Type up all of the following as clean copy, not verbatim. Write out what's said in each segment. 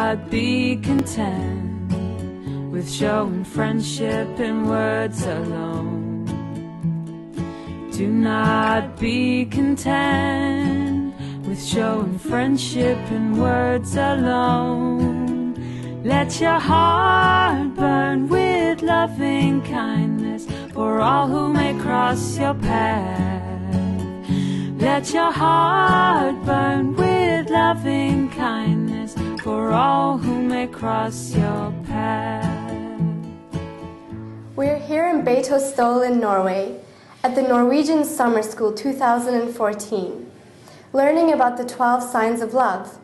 not be content with showing friendship in words alone. Do not be content with showing friendship in words alone. Let your heart burn with loving kindness for all who may cross your path. Let your heart burn with loving kindness for all who may cross your path. We're here in Beitostølen, Norway, at the Norwegian Summer School 2014, learning about the 12 signs of love.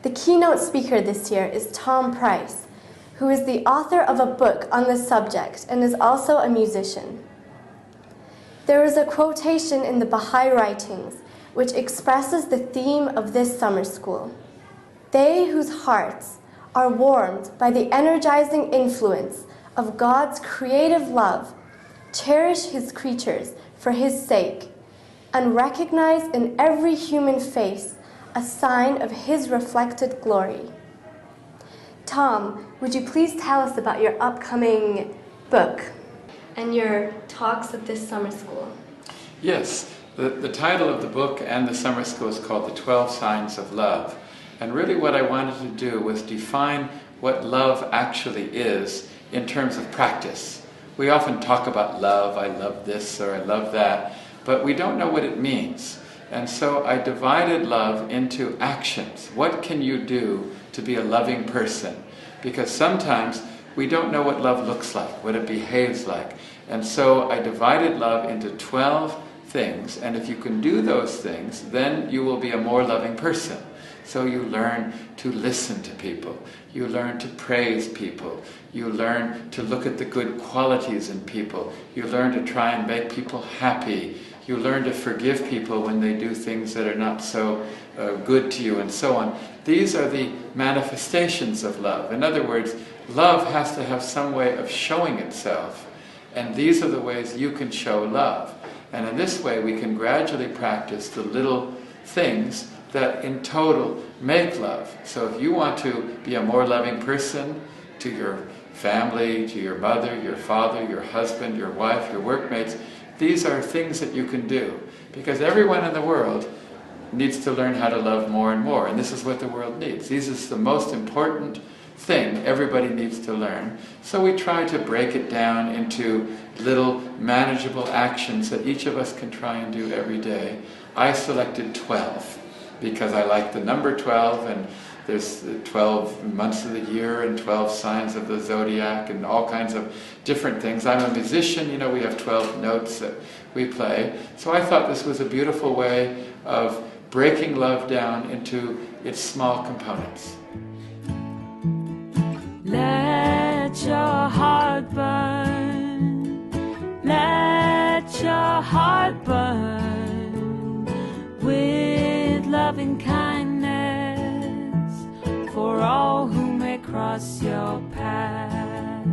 The keynote speaker this year is Tom Price, who is the author of a book on this subject and is also a musician. There is a quotation in the Baha'i writings which expresses the theme of this summer school. They whose hearts are warmed by the energizing influence of God's creative love cherish His creatures for His sake and recognize in every human face a sign of His reflected glory. Tom, would you please tell us about your upcoming book and your talks at this summer school? Yes, the title of the book and the summer school is called The 12 Signs of Love. And really what I wanted to do was define what love actually is in terms of practice. We often talk about love, I love this or I love that, but we don't know what it means. And so I divided love into actions. What can you do to be a loving person? Because sometimes we don't know what love looks like, what it behaves like. And so I divided love into 12 things, and if you can do those things, then you will be a more loving person. So you learn to listen to people, you learn to praise people, you learn to look at the good qualities in people, you learn to try and make people happy, you learn to forgive people when they do things that are not so good to you, and so on. These are the manifestations of love. In other words, love has to have some way of showing itself, and these are the ways you can show love. And in this way we can gradually practice the little things that in total make love. So if you want to be a more loving person to your family, to your mother, your father, your husband, your wife, your workmates, these are things that you can do. Because everyone in the world needs to learn how to love more and more, and this is what the world needs. This is the most important thing everybody needs to learn. So we try to break it down into little manageable actions that each of us can try and do every day. I selected 12 because I like the number 12, and there's 12 months of the year and 12 signs of the zodiac and all kinds of different things. I'm a musician, we have 12 notes that we play. So I thought this was a beautiful way of breaking love down into its small components. Let your heart burn, let your heart burn with loving kindness for all who may cross your path.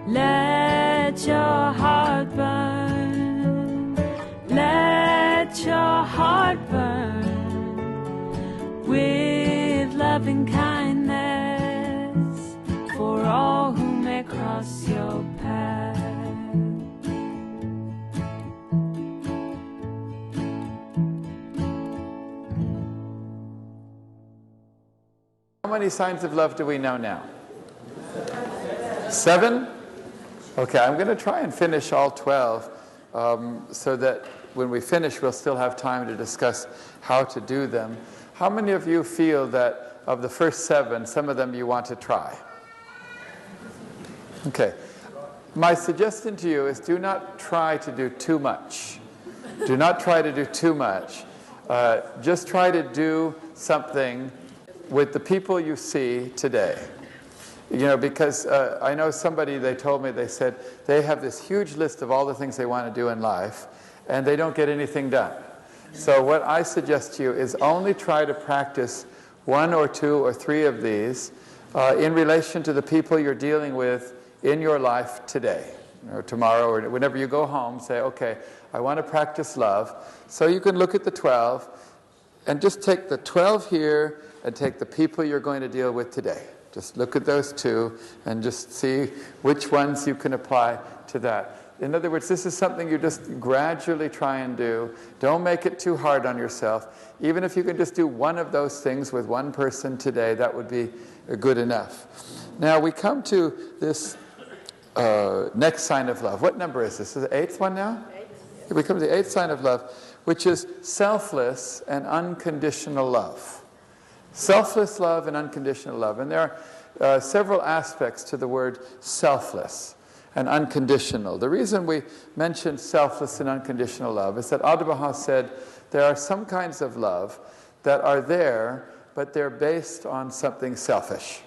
Let your heart burn, let your heart burn with loving kindness for all who may cross your path. How many signs of love do we know now? 7? Okay, I'm going to try and finish all 12 so that when we finish we'll still have time to discuss how to do them. How many of you feel that of the first 7, some of them you want to try? Okay. My suggestion to you is do not try to do too much. Do not try to do too much. Just try to do something with the people you see today. Because I know somebody, they told me, they said they have this huge list of all the things they want to do in life, and they don't get anything done. So what I suggest to you is only try to practice 1 or 2 or 3 of these in relation to the people you're dealing with in your life today, or tomorrow, or whenever you go home. Say, okay, I want to practice love. So you can look at the 12 and just take the 12 here and take the people you're going to deal with today. Just look at those two and just see which ones you can apply to that. In other words, this is something you just gradually try and do. Don't make it too hard on yourself. Even if you can just do one of those things with one person today, that would be good enough. Now we come to this next sign of love. What number is this? Is it the 8th one now? 8th. We come to the 8th sign of love, which is selfless and unconditional love. Selfless love and unconditional love. And there are several aspects to the word selfless and unconditional. The reason we mention selfless and unconditional love is that Abdu'l-Baha said there are some kinds of love that are there, but they're based on something selfish.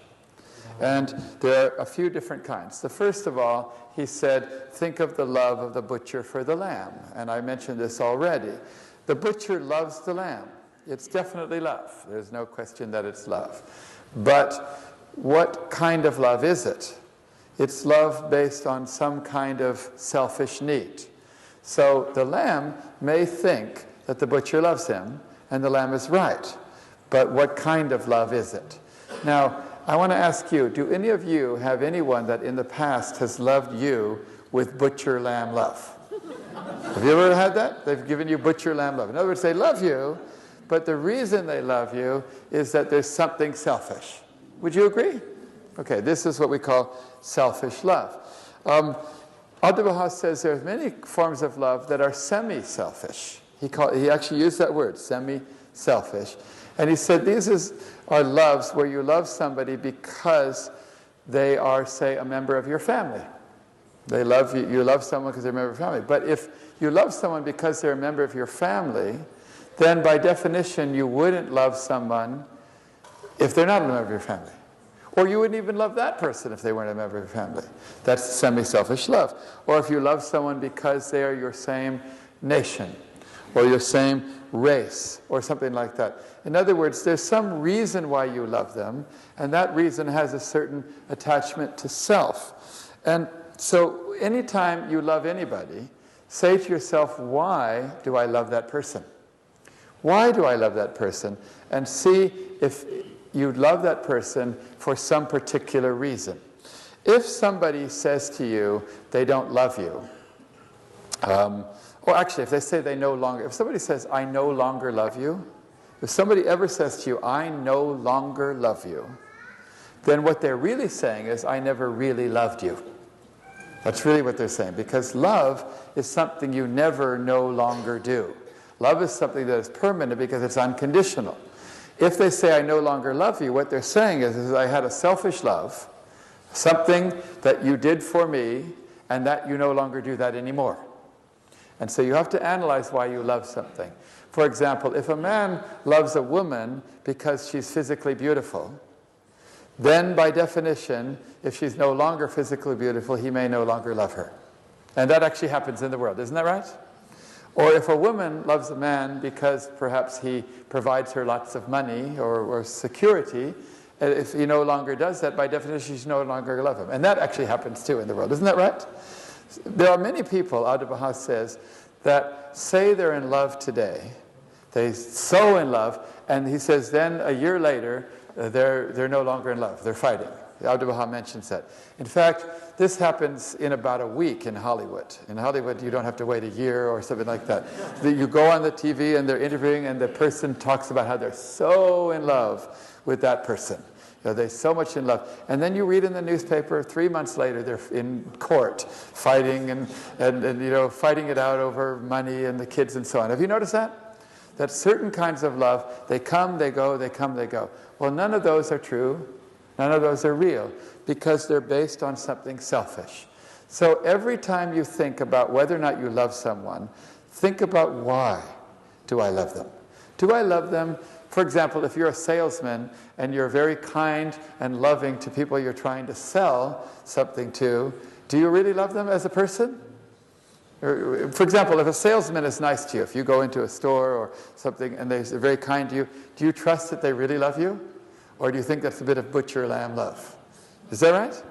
And there are a few different kinds. The first of all, he said, think of the love of the butcher for the lamb. And I mentioned this already. The butcher loves the lamb. It's definitely love. There's no question that it's love. But what kind of love is it? It's love based on some kind of selfish need. So the lamb may think that the butcher loves him, and the lamb is right. But what kind of love is it? Now, I want to ask you, do any of you have anyone that in the past has loved you with butcher lamb love? Have you ever had that? They've given you butcher lamb love. In other words, they love you, but the reason they love you is that there's something selfish. Would you agree? Okay, this is what we call selfish love. Abdu'l-Baha says there are many forms of love that are semi-selfish. He actually used that word, semi-selfish. And he said these are loves where you love somebody because they are, say, a member of your family. They love you. You love someone because they're a member of your family. But if you love someone because they're a member of your family, then by definition you wouldn't love someone if they're not a member of your family. Or you wouldn't even love that person if they weren't a member of your family. That's semi-selfish love. Or if you love someone because they are your same nation, or your same race, or something like that. In other words, there's some reason why you love them, and that reason has a certain attachment to self. And so anytime you love anybody, say to yourself, why do I love that person? Why do I love that person? And see if you love that person for some particular reason. If somebody says to you they don't love you, or actually if they say they no longer, if somebody says I no longer love you, if somebody ever says to you I no longer love you, then what they're really saying is I never really loved you. That's really what they're saying, because love is something you never no longer do. Love is something that is permanent because it's unconditional. If they say, I no longer love you, what they're saying is I had a selfish love, something that you did for me, and that you no longer do that anymore. And so you have to analyze why you love something. For example, if a man loves a woman because she's physically beautiful, then by definition, if she's no longer physically beautiful, he may no longer love her. And that actually happens in the world, isn't that right? Or if a woman loves a man because perhaps he provides her lots of money or security, if he no longer does that, by definition, she no longer love him. And that actually happens too in the world, isn't that right? There are many people, Abdu'l-Baha says, that say they're in love today. They're so in love, and he says then a year later, they're no longer in love. They're fighting. Abdu'l-Baha mentions that. In fact, this happens in about a week in Hollywood. In Hollywood, you don't have to wait a year or something like that. You go on the TV and they're interviewing, and the person talks about how they're so in love with that person. You know, they're so much in love. And then you read in the newspaper, 3 months later, they're in court fighting and you know, fighting it out over money and the kids and so on. Have you noticed that? That certain kinds of love, they come, they go, they come, they go. Well, none of those are true. None of those are real, because they're based on something selfish. So every time you think about whether or not you love someone, think about why do I love them? Do I love them? For example, if you're a salesman and you're very kind and loving to people you're trying to sell something to, do you really love them as a person? For example, if a salesman is nice to you, if you go into a store or something and they're very kind to you, do you trust that they really love you? Or do you think that's a bit of butcher lamb love? Is that right?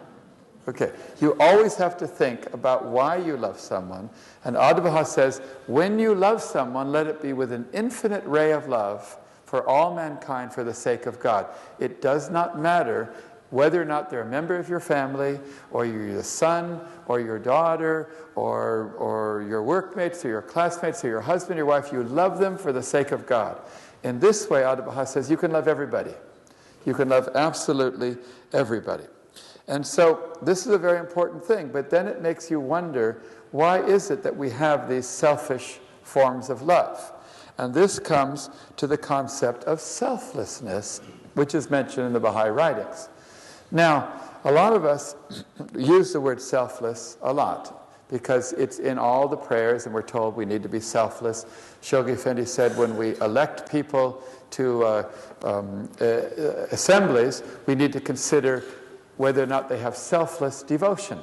Okay. You always have to think about why you love someone. And Abdu'l-Baha says, when you love someone, let it be with an infinite ray of love for all mankind for the sake of God. It does not matter whether or not they're a member of your family, or you're your son, or your daughter, or your workmates, or your classmates, or your husband, your wife. You love them for the sake of God. In this way, Adabaha says, you can love everybody. You can love absolutely everybody. And so this is a very important thing, but then it makes you wonder, why is it that we have these selfish forms of love? And this comes to the concept of selflessness, which is mentioned in the Baha'i writings. Now, a lot of us use the word selfless a lot because it's in all the prayers, and we're told we need to be selfless. Shoghi Effendi said when we elect people to assemblies, we need to consider whether or not they have selfless devotion.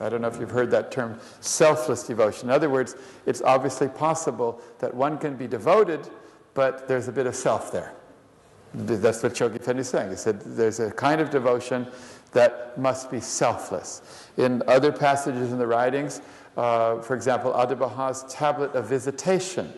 I don't know if you've heard that term, selfless devotion. In other words, it's obviously possible that one can be devoted, but there's a bit of self there. That's what Shoghi Effendi is saying. He said there's a kind of devotion that must be selfless. In other passages in the writings, for example, Adabaha's Tablet of Visitation,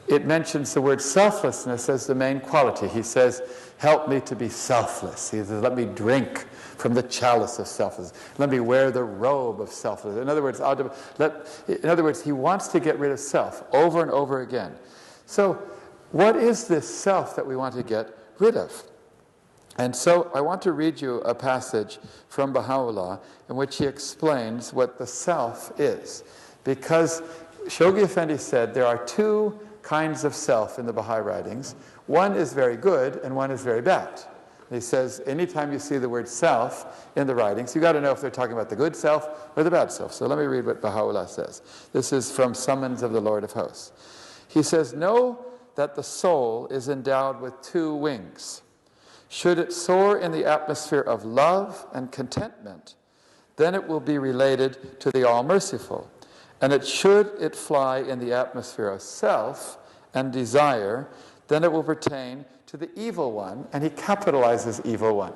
it mentions the word selflessness as the main quality. He says, help me to be selfless. He says, let me drink from the chalice of selflessness. Let me wear the robe of selflessness. In other words, he wants to get rid of self over and over again. So what is this self that we want to get rid of? And so I want to read you a passage from Baha'u'llah in which he explains what the self is. Because Shoghi Effendi said there are two kinds of self in the Baha'i writings. One is very good and one is very bad. He says anytime you see the word self in the writings, you've got to know if they're talking about the good self or the bad self. So let me read what Baha'u'llah says. This is from Summons of the Lord of Hosts. He says, know that the soul is endowed with two wings. Should it soar in the atmosphere of love and contentment, then it will be related to the All-Merciful. And should it fly in the atmosphere of self and desire, then it will pertain to the evil one, and he capitalizes evil one.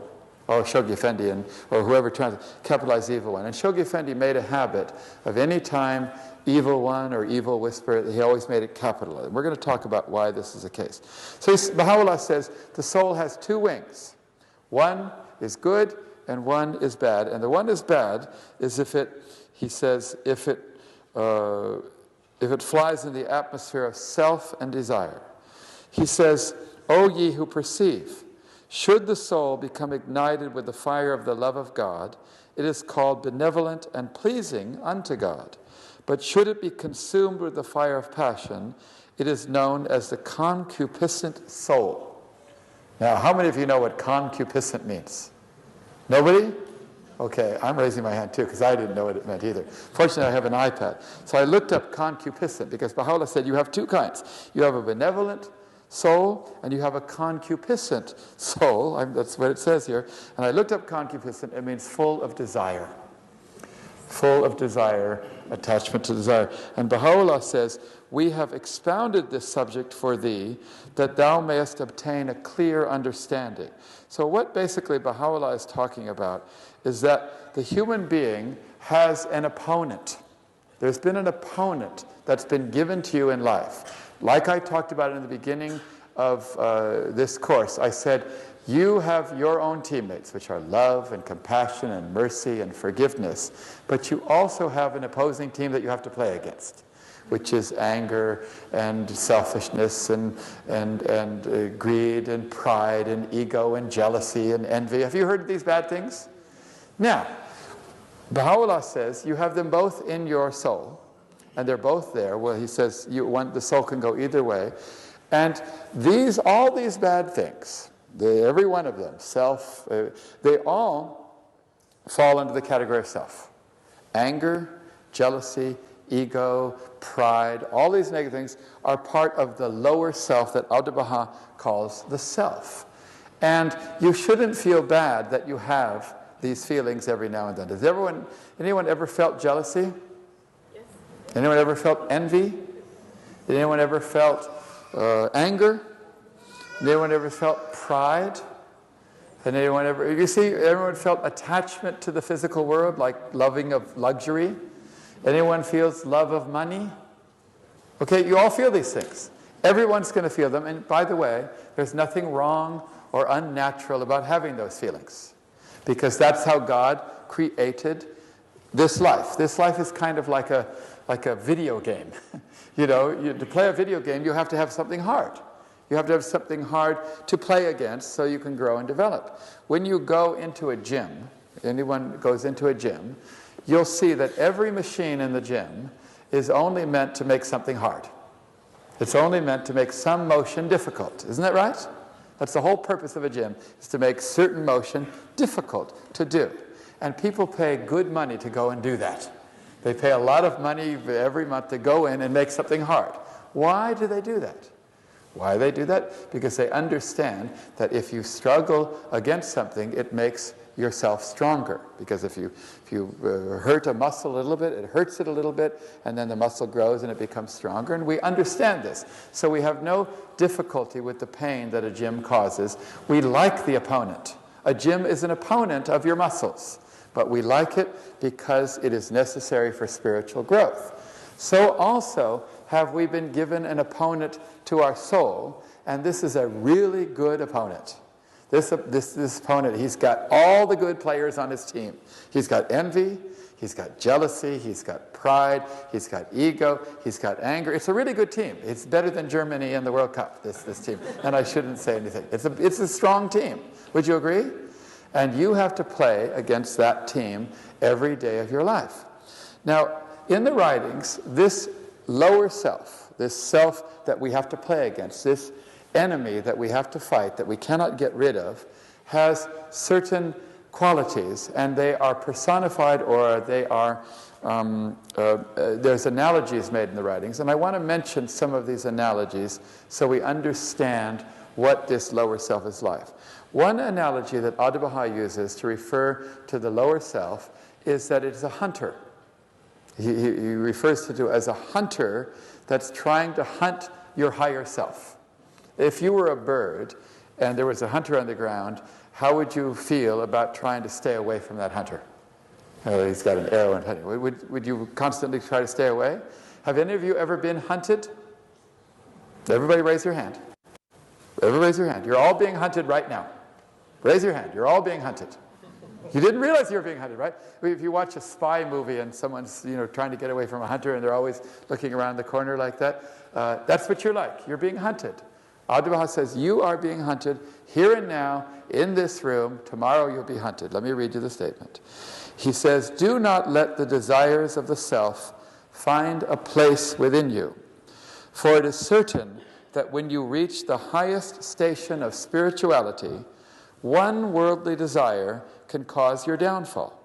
Or Shoghi Effendi, or whoever tries to capitalize evil one. And Shoghi Effendi made a habit of any time evil one or evil whisper, he always made it capital. And we're going to talk about why this is the case. So Baha'u'llah says the soul has two wings. One is good and one is bad. And the one is bad is if it flies in the atmosphere of self and desire. He says, O ye who perceive, should the soul become ignited with the fire of the love of God, it is called benevolent and pleasing unto God. But should it be consumed with the fire of passion, it is known as the concupiscent soul. Now, how many of you know what concupiscent means? Nobody? Okay, I'm raising my hand too because I didn't know what it meant either. Fortunately, I have an iPad. So I looked up concupiscent because Baha'u'llah said you have two kinds. You have a benevolent soul and you have a concupiscent soul. That's what it says here. And I looked up concupiscent. It means full of desire. Full of desire, attachment to desire. And Baha'u'llah says, we have expounded this subject for thee, that thou mayest obtain a clear understanding. So what basically Baha'u'llah is talking about is that the human being has an opponent. There's been an opponent that's been given to you in life. Like I talked about in the beginning of this course, I said, you have your own teammates, which are love and compassion and mercy and forgiveness, but you also have an opposing team that you have to play against, which is anger and selfishness and greed and pride and ego and jealousy and envy. Have you heard of these bad things? Now, Baha'u'llah says you have them both in your soul, and they're both there. Well, he says the soul can go either way. And all these bad things, every one of them, self, they all fall into the category of self. Anger, jealousy, ego, pride, all these negative things are part of the lower self that Abdu'l-Baha calls the self. And you shouldn't feel bad that you have these feelings every now and then. Does anyone ever felt jealousy? Yes. Anyone ever felt envy? Did anyone ever felt anger? Did anyone ever felt pride? And everyone felt attachment to the physical world, like loving of luxury? Anyone feels love of money? Okay, you all feel these things. Everyone's going to feel them. And by the way, there's nothing wrong or unnatural about having those feelings, because that's how God created this life. This life is kind of like a video game. To play a video game, you have to have something hard. You have to have something hard to play against so you can grow and develop. When you go into a gym, anyone goes into a gym, you'll see that every machine in the gym is only meant to make something hard. It's only meant to make some motion difficult. Isn't that right? That's the whole purpose of a gym, is to make certain motion difficult to do. And people pay good money to go and do that. They pay a lot of money every month to go in and make something hard. Why do they do that? Why do they do that? Because they understand that if you struggle against something, it makes yourself stronger. Because if you hurt a muscle a little bit, it hurts it a little bit, and then the muscle grows and it becomes stronger. And we understand this. So we have no difficulty with the pain that a gym causes. We like the opponent. A gym is an opponent of your muscles. But we like it because it is necessary for spiritual growth. So also have we been given an opponent to our soul, and this is a really good opponent. This opponent, he's got all the good players on his team. He's got envy, he's got jealousy, he's got pride, he's got ego, he's got anger. It's a really good team. It's better than Germany in the World Cup, this team. And I shouldn't say anything. It's a strong team. Would you agree? And you have to play against that team every day of your life. Now, in the writings, this lower self, this self that we have to play against, this enemy that we have to fight, that we cannot get rid of, has certain qualities, and they are personified, or they are, there's analogies made in the writings, and I want to mention some of these analogies so we understand what this lower self is like. One analogy that Adi uses to refer to the lower self is that it's a hunter. He refers to it as a hunter that's trying to hunt your higher self. If you were a bird and there was a hunter on the ground, how would you feel about trying to stay away from that hunter? Oh, he's got an arrow and hunting. Would you constantly try to stay away? Have any of you ever been hunted? Everybody raise your hand. Everybody raise your hand. You're all being hunted right now. Raise your hand. You're all being hunted. You didn't realize you were being hunted, right? If you watch a spy movie and someone's trying to get away from a hunter and they're always looking around the corner like that, that's what you're like. You're being hunted. Adi says, you are being hunted here and now in this room. Tomorrow you'll be hunted. Let me read you the statement. He says, do not let the desires of the self find a place within you, for it is certain that when you reach the highest station of spirituality, one worldly desire can cause your downfall.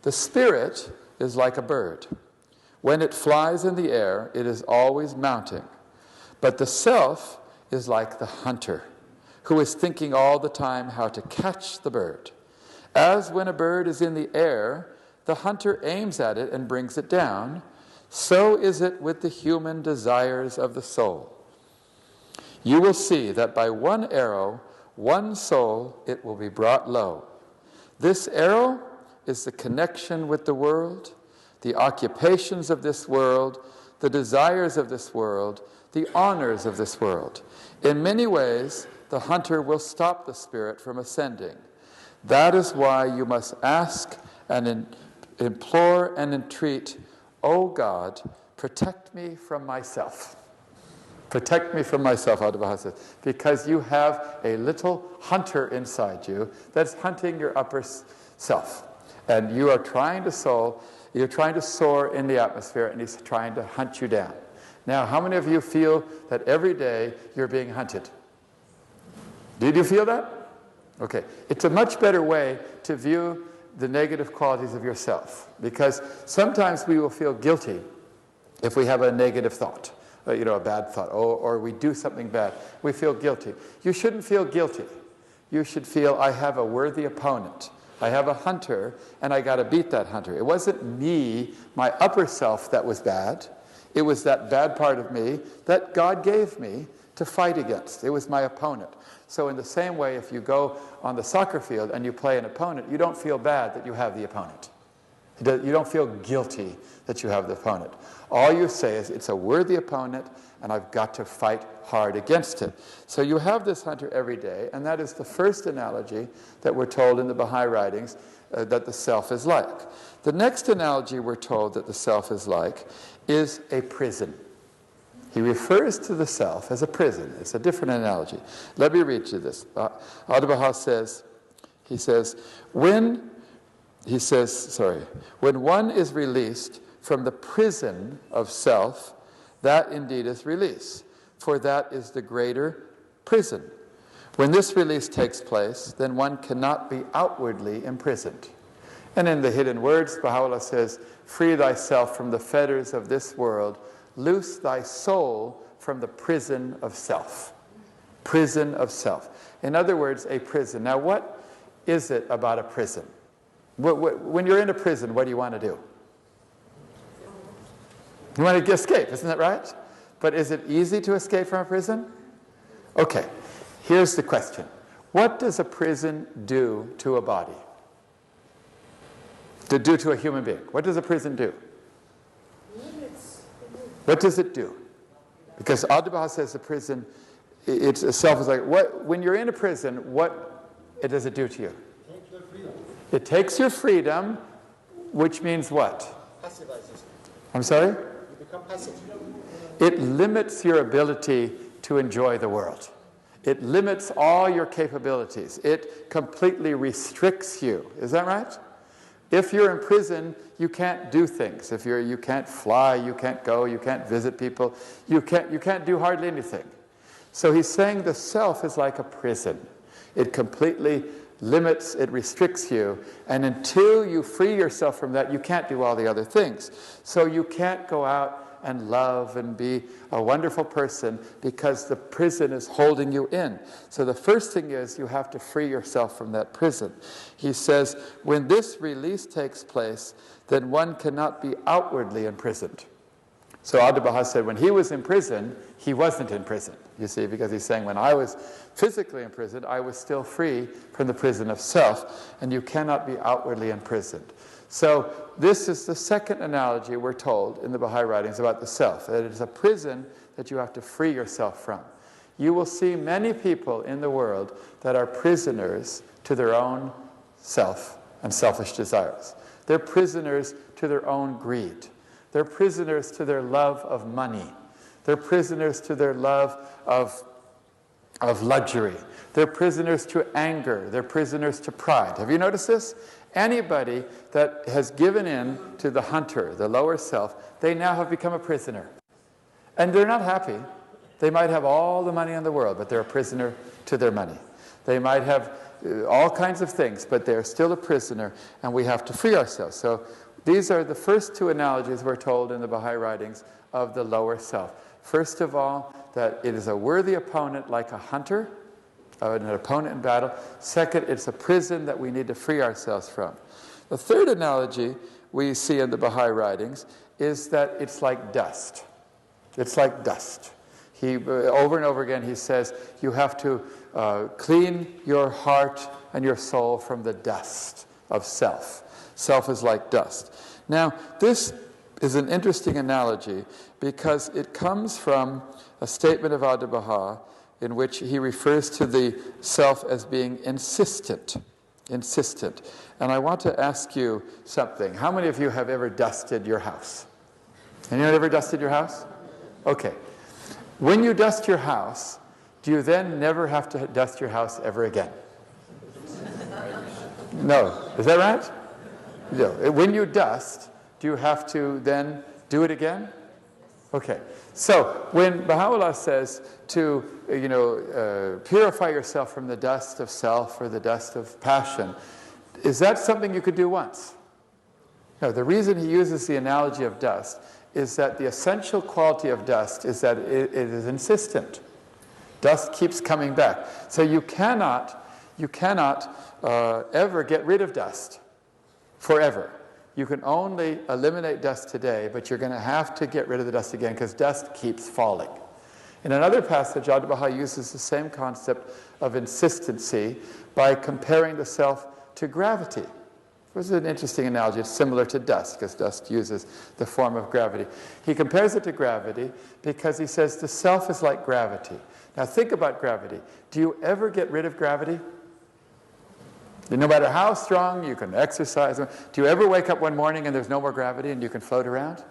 The spirit is like a bird. When it flies in the air, it is always mounting. But the self is like the hunter, who is thinking all the time how to catch the bird. As when a bird is in the air, the hunter aims at it and brings it down, so is it with the human desires of the soul. You will see that by one arrow, one soul, it will be brought low. This arrow is the connection with the world, the occupations of this world, the desires of this world, the honors of this world. In many ways, the hunter will stop the spirit from ascending. That is why you must ask and implore and entreat, O God, protect me from myself. Protect me from myself, Adi says, because you have a little hunter inside you that's hunting your upper self. And you are trying to soar in the atmosphere, and he's trying to hunt you down. Now, how many of you feel that every day you're being hunted? Did you feel that? Okay. It's a much better way to view the negative qualities of yourself, because sometimes we will feel guilty if we have a negative thought. A bad thought, or we do something bad. We feel guilty. You shouldn't feel guilty. You should feel, I have a worthy opponent. I have a hunter, and I got to beat that hunter. It wasn't me, my upper self, that was bad. It was that bad part of me that God gave me to fight against. It was my opponent. So in the same way, if you go on the soccer field and you play an opponent, you don't feel bad that you have the opponent. You don't feel guilty that you have the opponent. All you say is, it's a worthy opponent, and I've got to fight hard against it. So you have this hunter every day, and that is the first analogy that we're told in the Baha'i writings that the self is like. The next analogy we're told that the self is like is a prison. He refers to the self as a prison. It's a different analogy. Let me read you this. Adi-Baha says, when one is released from the prison of self, that indeed is release, for that is the greater prison. When this release takes place, then one cannot be outwardly imprisoned. And in the Hidden Words, Baha'u'llah says, free thyself from the fetters of this world, loose thy soul from the prison of self. Prison of self. In other words, a prison. Now, what is it about a prison? When you're in a prison, what do you want to do? You want to escape, isn't that right? But is it easy to escape from a prison? Okay, here's the question. What does a prison do to a body? To do to a human being? What does a prison do? What does it do? Because Adi-Baha says the prison itself is like, when you're in a prison, what does it do to you? It takes your freedom, which means what? Passivizes. I'm sorry? You become passive. It limits your ability to enjoy the world. It limits all your capabilities. It completely restricts you. Is that right? If you're in prison, you can't do things. You can't fly, you can't go, you can't visit people, you can't do hardly anything. So he's saying the self is like a prison. It completely limits, it restricts you, and until you free yourself from that, you can't do all the other things. So you can't go out and love and be a wonderful person because the prison is holding you in. So the first thing is you have to free yourself from that prison. He says, when this release takes place, then one cannot be outwardly imprisoned. So Adi-Baha said when he was in prison, he wasn't in prison, you see, because he's saying when I was physically imprisoned, I was still free from the prison of self, and you cannot be outwardly imprisoned. So this is the second analogy we're told in the Baha'i writings about the self, that it is a prison that you have to free yourself from. You will see many people in the world that are prisoners to their own self and selfish desires. They're prisoners to their own greed. They're prisoners to their love of money. They're prisoners to their love of luxury. They're prisoners to anger. They're prisoners to pride. Have you noticed this? Anybody that has given in to the hunter, the lower self, they now have become a prisoner. And they're not happy. They might have all the money in the world, but they're a prisoner to their money. They might have all kinds of things, but they're still a prisoner, and we have to free ourselves. So these are the first two analogies we're told in the Baha'i writings of the lower self. First of all, that it is a worthy opponent like a hunter, an opponent in battle. Second, it's a prison that we need to free ourselves from. The third analogy we see in the Baha'i writings is that it's like dust. It's like dust. Over and over again, he says, you have to clean your heart and your soul from the dust of self. Self is like dust. Now, this is an interesting analogy because it comes from a statement of Adi-Baha in which he refers to the self as being insistent. Insistent. And I want to ask you something. How many of you have ever dusted your house? Anyone ever dusted your house? Okay. When you dust your house, do you then never have to dust your house ever again? No. Is that right? No. When you dust, do you have to then do it again? Okay. So when Baha'u'llah says to, purify yourself from the dust of self or the dust of passion, is that something you could do once? No. The reason he uses the analogy of dust is that the essential quality of dust is that it is insistent. Dust keeps coming back. So you cannot ever get rid of dust forever. You can only eliminate dust today, but you're going to have to get rid of the dust again because dust keeps falling. In another passage, Adi-Baha uses the same concept of insistency by comparing the self to gravity. This is an interesting analogy. It's similar to dust, because dust uses the form of gravity. He compares it to gravity because he says the self is like gravity. Now think about gravity. Do you ever get rid of gravity? No matter how strong you can exercise, do you ever wake up one morning and there's no more gravity and you can float around?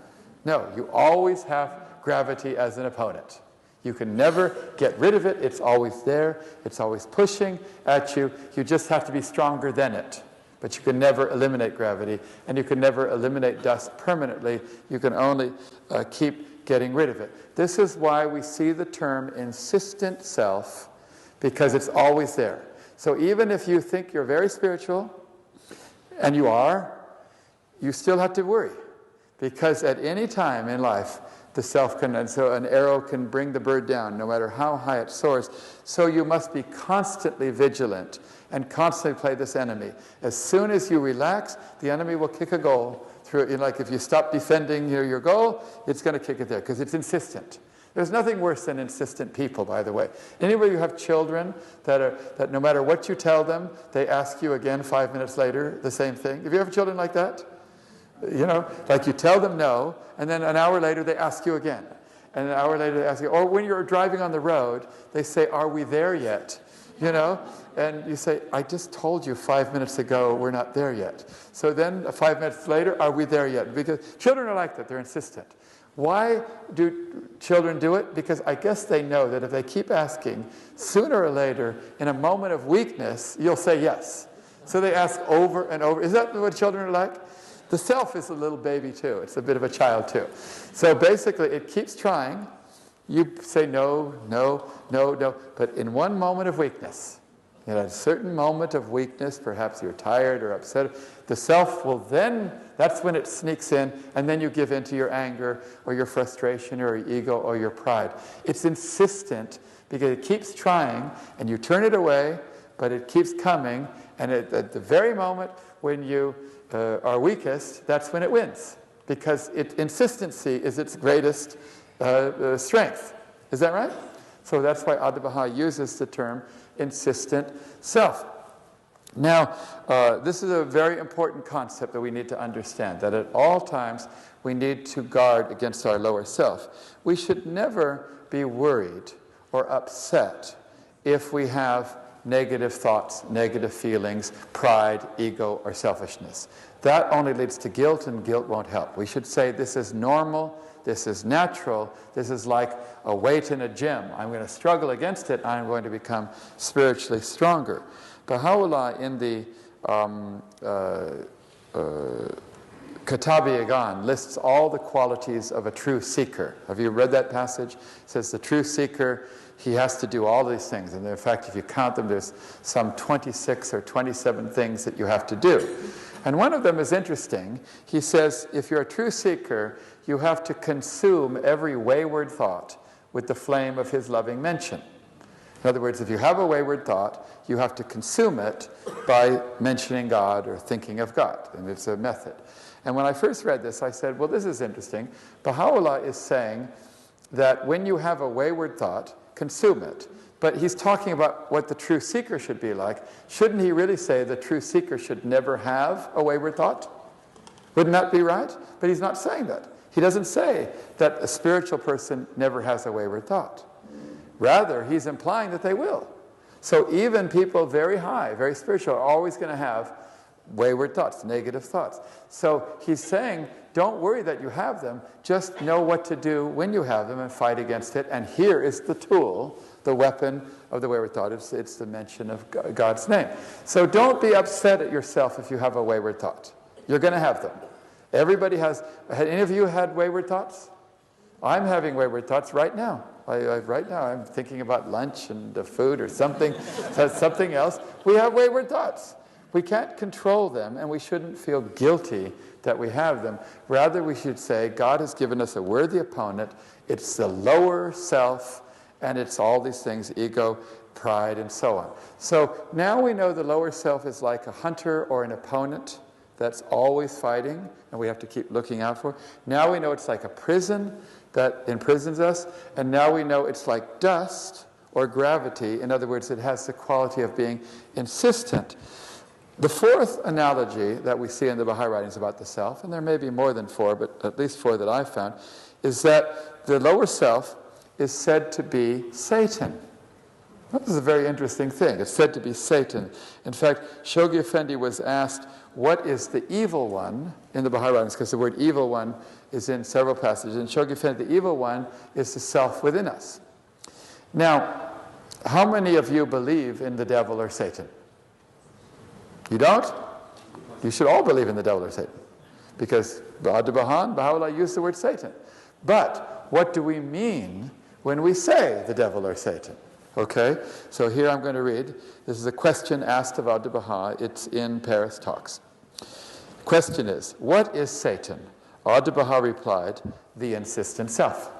No, you always have gravity as an opponent. You can never get rid of it. It's always there. It's always pushing at you. You just have to be stronger than it. But you can never eliminate gravity, and you can never eliminate dust permanently. You can only keep getting rid of it. This is why we see the term insistent self, because it's always there. So even if you think you're very spiritual, and you are, you still have to worry. Because at any time in life, the self can, and so an arrow can bring the bird down, no matter how high it soars. So you must be constantly vigilant and constantly play this enemy. As soon as you relax, the enemy will kick a goal through it. Like if you stop defending your goal, it's going to kick it there, because it's insistent. There's nothing worse than insistent people, by the way. Anywhere you have children that no matter what you tell them, they ask you again 5 minutes later the same thing. Have you ever children like that? You know, like you tell them no, and then an hour later they ask you again. And an hour later they ask you, or when you're driving on the road, they say, "Are we there yet?" You know? And you say, "I just told you 5 minutes ago we're not there yet." So then 5 minutes later, "Are we there yet?" Because children are like that. They're insistent. Why do children do it? Because I guess they know that if they keep asking, sooner or later, in a moment of weakness, you'll say yes. So they ask over and over. Is that what children are like? The self is a little baby too. It's a bit of a child too. So basically, it keeps trying. You say no, no, no, no. But in one moment of weakness, in a certain moment of weakness, perhaps you're tired or upset, the self will then, that's when it sneaks in, and then you give in to your anger or your frustration or your ego or your pride. It's insistent because it keeps trying, and you turn it away, but it keeps coming, and at the very moment when you are weakest, that's when it wins, because insistency is its greatest strength. Is that right? So that's why Abdu'l-Baha uses the term insistent self. Now, this is a very important concept that we need to understand, that at all times we need to guard against our lower self. We should never be worried or upset if we have negative thoughts, negative feelings, pride, ego, or selfishness. That only leads to guilt, and guilt won't help. We should say this is normal, this is natural, this is like a weight in a gym. I'm going to struggle against it, I'm going to become spiritually stronger. Baha'u'llah in the Kitab-i-Yagan lists all the qualities of a true seeker. Have you read that passage? It says the true seeker, he has to do all these things. And in fact, if you count them, there's some 26 or 27 things that you have to do. And one of them is interesting. He says, if you're a true seeker, you have to consume every wayward thought with the flame of his loving mention. In other words, if you have a wayward thought, you have to consume it by mentioning God or thinking of God. And it's a method. And when I first read this, I said, well, this is interesting. Baha'u'llah is saying that when you have a wayward thought, consume it. But he's talking about what the true seeker should be like. Shouldn't he really say the true seeker should never have a wayward thought? Wouldn't that be right? But he's not saying that. He doesn't say that a spiritual person never has a wayward thought. Rather, he's implying that they will. So even people very high, very spiritual, are always going to have wayward thoughts, negative thoughts. So he's saying, don't worry that you have them. Just know what to do when you have them and fight against it. And here is the tool, the weapon of the wayward thought. It's the mention of God's name. So don't be upset at yourself if you have a wayward thought. You're going to have them. Everybody has. Had any of you had wayward thoughts? I'm having wayward thoughts right now. Right now I'm thinking about lunch and food or something, something else. We have wayward thoughts. We can't control them, and we shouldn't feel guilty that we have them. Rather, we should say, God has given us a worthy opponent. It's the lower self, and it's all these things, ego, pride, and so on. So now we know the lower self is like a hunter or an opponent that's always fighting, and we have to keep looking out for. Now we know it's like a prison that imprisons us, and now we know it's like dust or gravity. In other words, it has the quality of being insistent. The fourth analogy that we see in the Baha'i writings about the self, and there may be more than four, but at least four that I've found, is that the lower self is said to be Satan. This is a very interesting thing. It's said to be Satan. In fact, Shoghi Effendi was asked, what is the evil one in the Baha'i writings? Because the word evil one is in several passages. And Shoghi Effendi, the evil one is the self within us. Now, how many of you believe in the devil or Satan? You don't? You should all believe in the devil or Satan. Because Baha'u'llah used the word Satan. But what do we mean when we say the devil or Satan? Okay, so here I'm going to read. This is a question asked of Abdu'l-Baha. It's in Paris Talks. Question is, what is Satan? Abdu'l-Baha replied, the insistent self.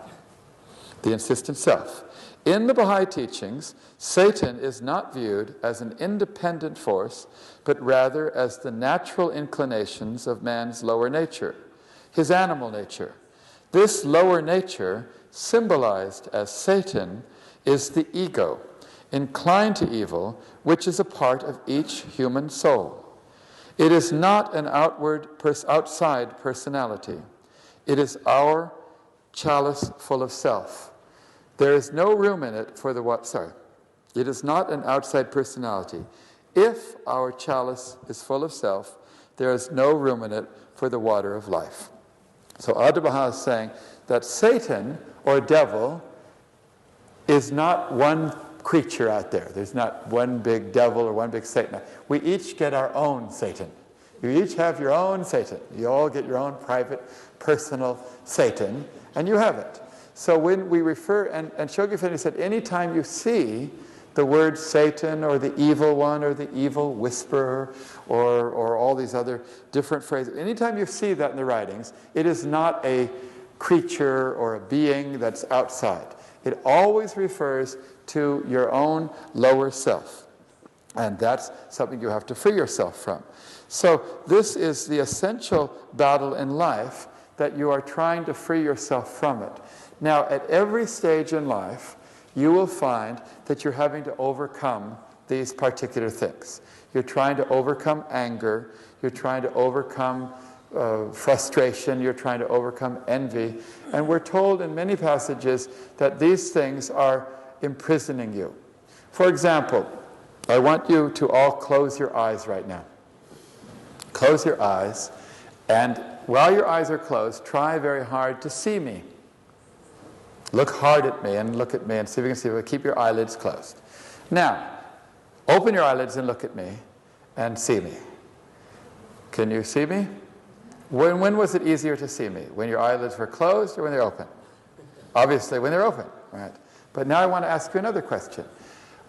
The insistent self. In the Baha'i teachings, Satan is not viewed as an independent force, but rather as the natural inclinations of man's lower nature, his animal nature. This lower nature, symbolized as Satan, is the ego, inclined to evil, which is a part of each human soul. It is not an outside personality. It is our chalice full of self. There is no room in it for it is not an outside personality. If our chalice is full of self, there is no room in it for the water of life. So Abdu'l-Baha is saying that Satan, or devil, is not one creature out there. There's not one big devil or one big Satan. We each get our own Satan. You each have your own Satan. You all get your own private, personal Satan, and you have it. So when we refer, and Shoghi Effendi said, anytime you see the word Satan or the evil one or the evil whisperer or all these other different phrases, anytime you see that in the writings, it is not a creature or a being that's outside. It always refers to your own lower self. And that's something you have to free yourself from. So this is the essential battle in life, that you are trying to free yourself from it. Now, at every stage in life, you will find that you're having to overcome these particular things. You're trying to overcome anger. You're trying to overcome frustration, you're trying to overcome envy. And we're told in many passages that these things are imprisoning you. For example, I want you to all close your eyes right now. Close your eyes, and while your eyes are closed, try very hard to see me. Look hard at me and look at me and see if you can see me. Keep your eyelids closed. Now, open your eyelids and look at me and see me. Can you see me? When was it easier to see me? When your eyelids were closed or when they're open? Obviously, when they're open, right? But now I want to ask you another question.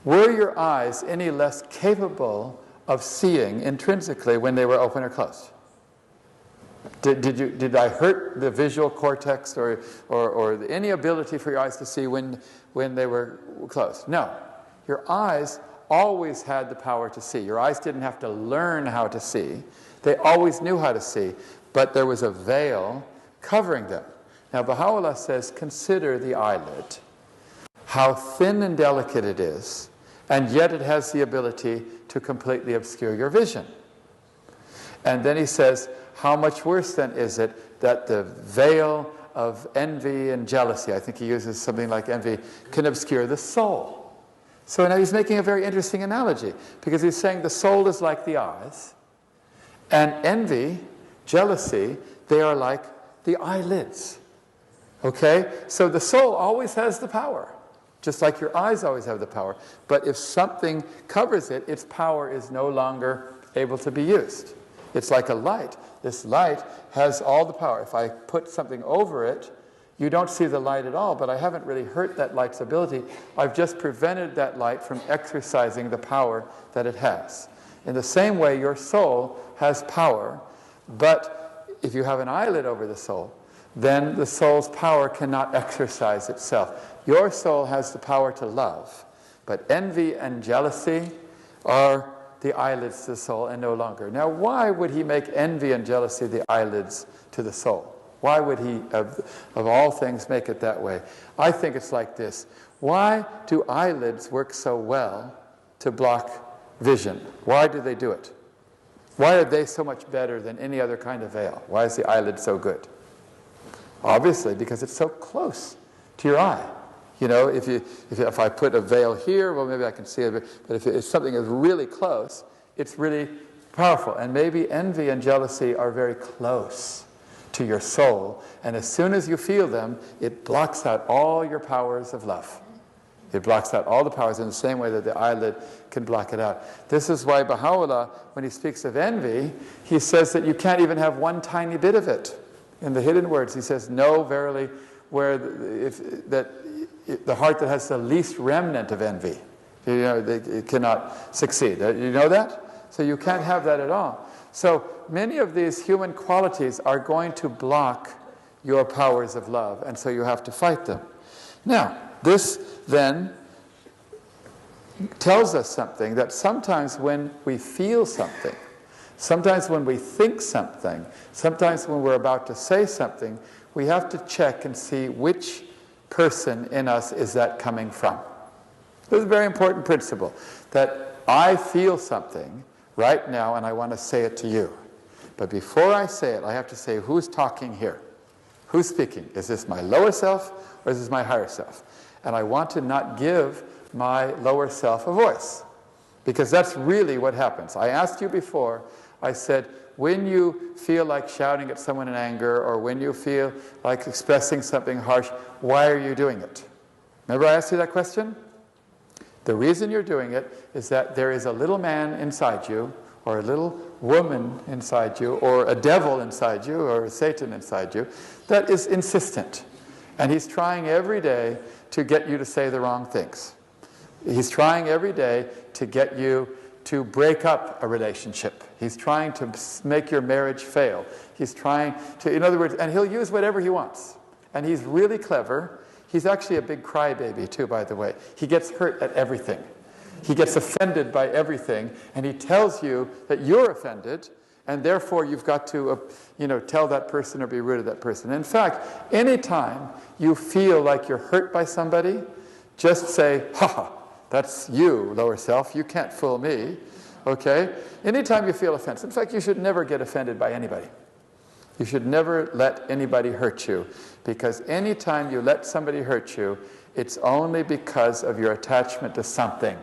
Were your eyes any less capable of seeing intrinsically when they were open or closed? Did I hurt the visual cortex or any ability for your eyes to see when they were closed? No. Your eyes always had the power to see. Your eyes didn't have to learn how to see. They always knew how to see. But there was a veil covering them. Now, Baha'u'llah says, consider the eyelid, how thin and delicate it is, and yet it has the ability to completely obscure your vision. And then he says, how much worse then is it that the veil of envy and jealousy, I think he uses something like envy, can obscure the soul. So now he's making a very interesting analogy, because he's saying the soul is like the eyes, and envy, jealousy, they are like the eyelids. Okay? So the soul always has the power, just like your eyes always have the power. But if something covers it, its power is no longer able to be used. It's like a light. This light has all the power. If I put something over it, you don't see the light at all, but I haven't really hurt that light's ability. I've just prevented that light from exercising the power that it has. In the same way, your soul has power, but if you have an eyelid over the soul, then the soul's power cannot exercise itself. Your soul has the power to love, but envy and jealousy are the eyelids to the soul and no longer. Now, why would he make envy and jealousy the eyelids to the soul? Why would he, of all things, make it that way? I think it's like this. Why do eyelids work so well to block vision? Why do they do it? Why are they so much better than any other kind of veil? Why is the eyelid so good? Obviously, because it's so close to your eye. You know, if I put a veil here, well, maybe I can see it. But if something is really close, it's really powerful. And maybe envy and jealousy are very close to your soul. And as soon as you feel them, it blocks out all your powers of love. It blocks out all the powers in the same way that the eyelid can block it out. This is why Baha'u'llah, when he speaks of envy, he says that you can't even have one tiny bit of it. In the hidden words, he says, no, verily, where the heart that has the least remnant of envy, you know, it cannot succeed. You know that? So you can't have that at all. So many of these human qualities are going to block your powers of love, and so you have to fight them. Now, this then tells us something, that sometimes when we feel something, sometimes when we think something, sometimes when we're about to say something, we have to check and see which person in us is that coming from. This is a very important principle, that I feel something right now and I want to say it to you. But before I say it, I have to say, who's talking here? Who's speaking? Is this my lower self or is this my higher self? And I want to not give my lower self a voice, because that's really what happens. I asked you before, I said, when you feel like shouting at someone in anger, or when you feel like expressing something harsh, why are you doing it? Remember I asked you that question? The reason you're doing it is that there is a little man inside you, or a little woman inside you, or a devil inside you, or a Satan inside you, that is insistent. And he's trying every day to get you to say the wrong things. He's trying every day to get you to break up a relationship. He's trying to make your marriage fail. He's trying to, in other words, and he'll use whatever he wants. And he's really clever. He's actually a big crybaby too, by the way. He gets hurt at everything. He gets offended by everything, and he tells you that you're offended, and therefore you've got to tell that person or be rude to that person. In fact, anytime you feel like you're hurt by somebody, just say, ha ha, that's you, lower self, you can't fool me, okay? Anytime you feel offense. In fact, you should never get offended by anybody. You should never let anybody hurt you, because anytime you let somebody hurt you, it's only because of your attachment to something.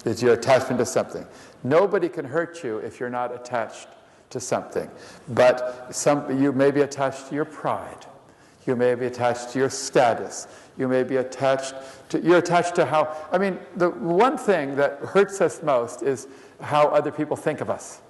It's your attachment to something. Nobody can hurt you if you're not attached to something. But you may be attached to your pride. You may be attached to your status. You may be attached to, you're attached to how, I mean, the one thing that hurts us most is how other people think of us.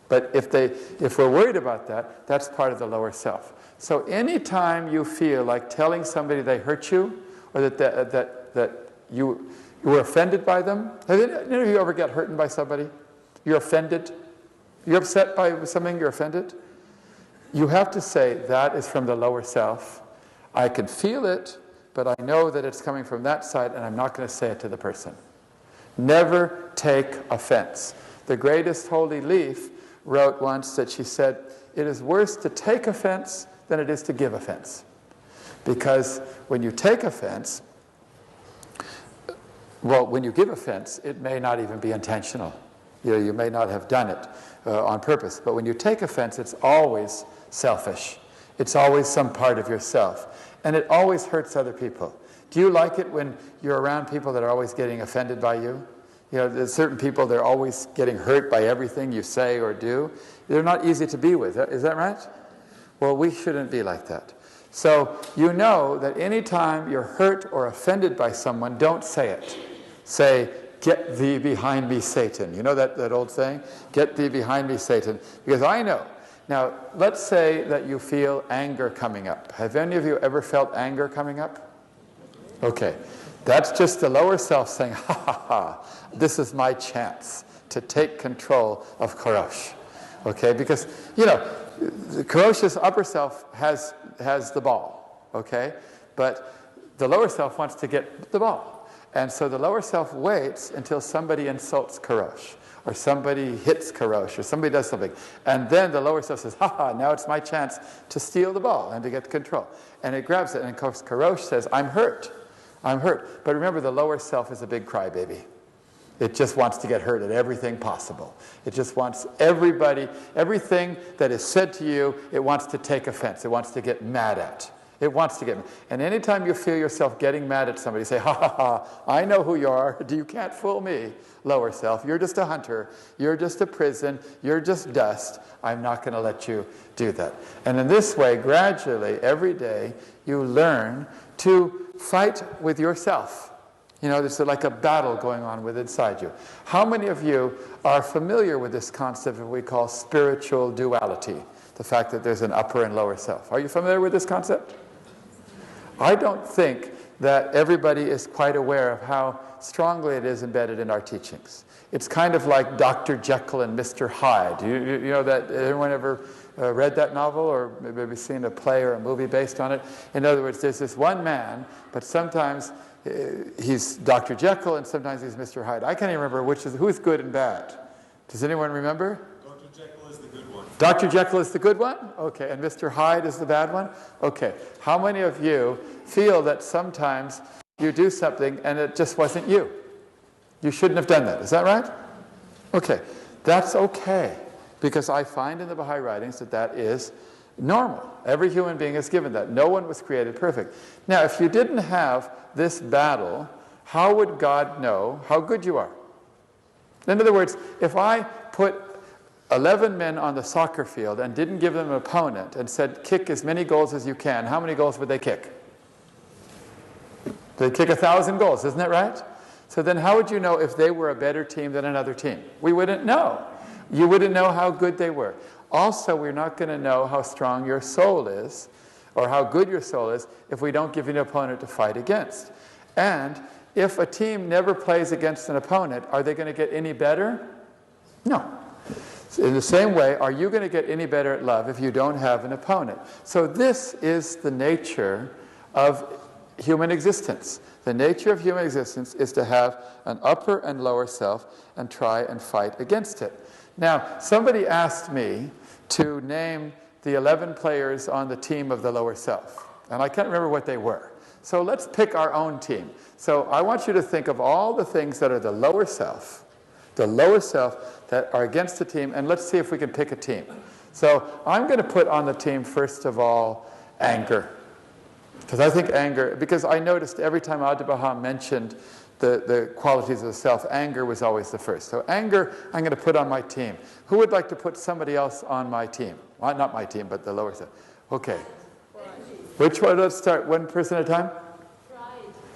But if we're worried about that, that's part of the lower self. So anytime you feel like telling somebody they hurt you, or that you were offended by them, have any of you ever get hurt by somebody? You're offended? You're upset by something, you're offended? You have to say, that is from the lower self. I can feel it, but I know that it's coming from that side, and I'm not going to say it to the person. Never take offense. The greatest holy Leaf wrote once that she said, it is worse to take offense than it is to give offense. Because when you take offense, well, when you give offense, it may not even be intentional. You may not have done it on purpose. But when you take offense, it's always selfish. It's always some part of yourself. And it always hurts other people. Do you like it when you're around people that are always getting offended by you? There's certain people, they're always getting hurt by everything you say or do. They're not easy to be with. Is that right? Well, we shouldn't be like that. So you know that anytime you're hurt or offended by someone, don't say it. Say, get thee behind me, Satan. You know that old saying? Get thee behind me, Satan. Because I know. Now, let's say that you feel anger coming up. Have any of you ever felt anger coming up? Okay. That's just the lower self saying, ha ha ha, this is my chance to take control of Karosh. Okay? Because, the Karosh's upper self has the ball. Okay? But the lower self wants to get the ball. And so the lower self waits until somebody insults Karosh, or somebody hits Karosh, or somebody does something. And then the lower self says, ha, now it's my chance to steal the ball and to get control. And it grabs it, and of course Karosh says, I'm hurt. I'm hurt. But remember, the lower self is a big crybaby. It just wants to get hurt at everything possible. It just wants everything that is said to you, it wants to take offense. It wants to get mad at. It wants to get mad. And anytime you feel yourself getting mad at somebody, say, ha ha ha, I know who you are. You can't fool me, lower self. You're just a hunter. You're just a prison. You're just dust. I'm not going to let you do that. And in this way, gradually, every day, you learn to fight with yourself. You know, there's like a battle going on with inside you. How many of you are familiar with this concept of what we call spiritual duality? The fact that there's an upper and lower self. Are you familiar with this concept? I don't think that everybody is quite aware of how strongly it is embedded in our teachings. It's kind of like Dr. Jekyll and Mr. Hyde. You know that, anyone ever read that novel or maybe seen a play or a movie based on it? In other words, there's this one man, but sometimes he's Dr. Jekyll and sometimes he's Mr. Hyde. I can't even remember who's good and bad. Does anyone remember? Dr. Jekyll is the good one. Dr. Jekyll is the good one? Okay. And Mr. Hyde is the bad one? Okay. How many of you feel that sometimes you do something and it just wasn't you? You shouldn't have done that. Is that right? Okay. That's okay. Because I find in the Baha'i writings that that is normal. Every human being is given that. No one was created perfect. Now, if you didn't have this battle, how would God know how good you are? In other words, if I put 11 men on the soccer field and didn't give them an opponent and said, kick as many goals as you can, how many goals would they kick? They'd kick 1,000 goals, isn't that right? So then how would you know if they were a better team than another team? We wouldn't know. You wouldn't know how good they were. Also, we're not going to know how strong your soul is or how good your soul is if we don't give you an opponent to fight against. And if a team never plays against an opponent, are they going to get any better? No. In the same way, are you going to get any better at love if you don't have an opponent? So this is the nature of human existence. The nature of human existence is to have an upper and lower self and try and fight against it. Now, somebody asked me to name the 11 players on the team of the lower self. And I can't remember what they were. So let's pick our own team. So I want you to think of all the things that are the lower self that are against the team, and let's see if we can pick a team. So I'm going to put on the team, first of all, anger. Because I think anger, because I noticed every time Abdu'l-Baha mentioned the qualities of the self, anger was always the first. So anger, I'm going to put on my team. Who would like to put somebody else on my team? Well, not my team, but the lower self. Okay. Which one? Let's start one person at a time.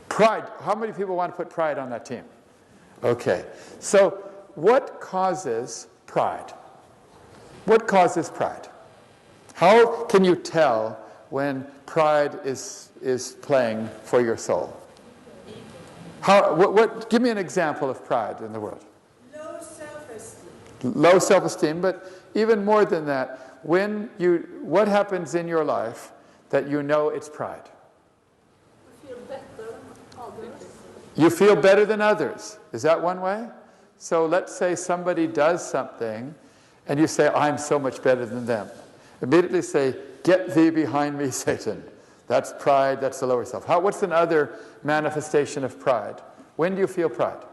Pride. How many people want to put pride on that team? Okay. So what causes pride? What causes pride? How can you tell when pride is playing for your soul? Give me an example of pride in the world. Low self-esteem. Low self-esteem, but even more than that, what happens in your life that you know it's pride? I feel better than others. You feel better than others. Is that one way? So let's say somebody does something and you say, I'm so much better than them. Immediately say, get thee behind me, Satan. That's pride, that's the lower self. What's another manifestation of pride? When do you feel pride?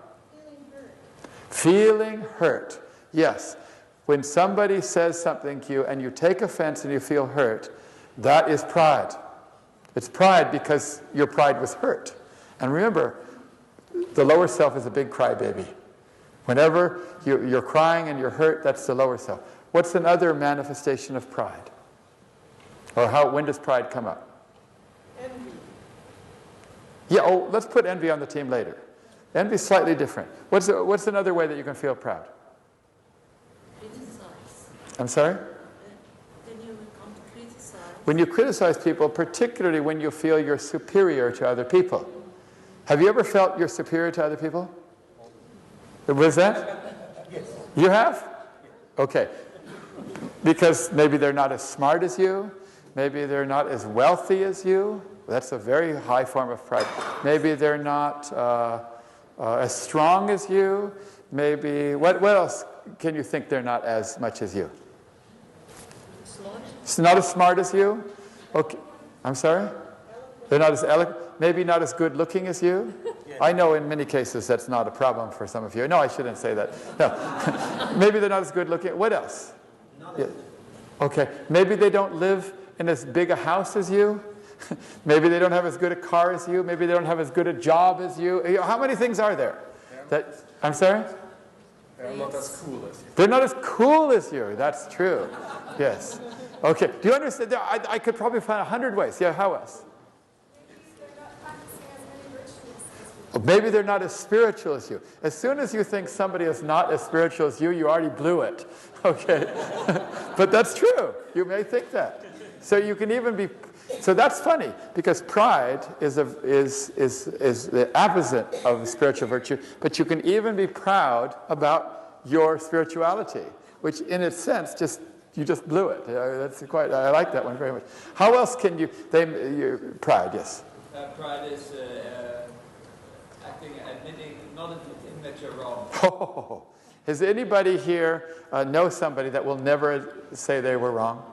Feeling hurt. Yes. When somebody says something to you and you take offense and you feel hurt, that is pride. It's pride because your pride was hurt. And remember, the lower self is a big crybaby. Whenever you're crying and you're hurt, that's the lower self. What's another manifestation of pride? Or when does pride come up? Envy. Yeah, let's put envy on the team later. Envy is slightly different. What's another way that you can feel proud? Criticize. I'm sorry? Then you come to criticize. When you criticize people, particularly when you feel you're superior to other people. Have you ever felt you're superior to other people? Was that? Yes. You have? Okay. Because maybe they're not as smart as you. Maybe they're not as wealthy as you. That's a very high form of pride. Maybe they're not as strong as you. Maybe, what else can you think they're not as much as you? Smart. It's not as smart as you? Okay. I'm sorry? They're not as eloquent. Maybe not as good looking as you? I know in many cases that's not a problem for some of you. No, I shouldn't say that. No. Maybe they're not as good looking. What else? Yeah. Okay. Maybe they don't live in as big a house as you. Maybe they don't have as good a car as you. Maybe they don't have as good a job as you. How many things are there? I'm sorry? They're not as cool as you. They're not as cool as you. That's true. Yes. Okay. Do you understand? I could probably find 100 ways. Yeah, how else? Maybe they're not as spiritual as you. As soon as you think somebody is not as spiritual as you, you already blew it. Okay? But that's true. You may think that. So you can even be... So that's funny, because pride is the opposite of spiritual virtue, but you can even be proud about your spirituality, which in its sense, you just blew it. I like that one very much. How else can you... pride, yes? Pride is not admitting that you're wrong. Oh, has anybody here know somebody that will never say they were wrong?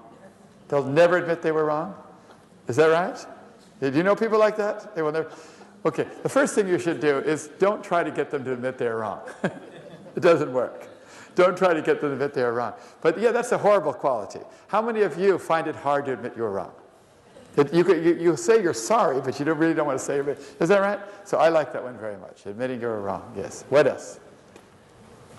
They'll never admit they were wrong? Is that right? Do you know people like that? They will never. Okay, the first thing you should do is don't try to get them to admit they're wrong. It doesn't work. Don't try to get them to admit they're wrong. But yeah, that's a horrible quality. How many of you find it hard to admit you're wrong? You say you're sorry, but you really don't want to say it. Is that right? So I like that one very much. Admitting you're wrong. Yes. What else?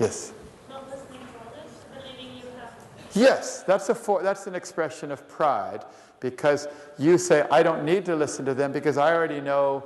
Yes. Not listening to others, believing you have. Yes, that's an expression of pride, because you say, I don't need to listen to them because I already know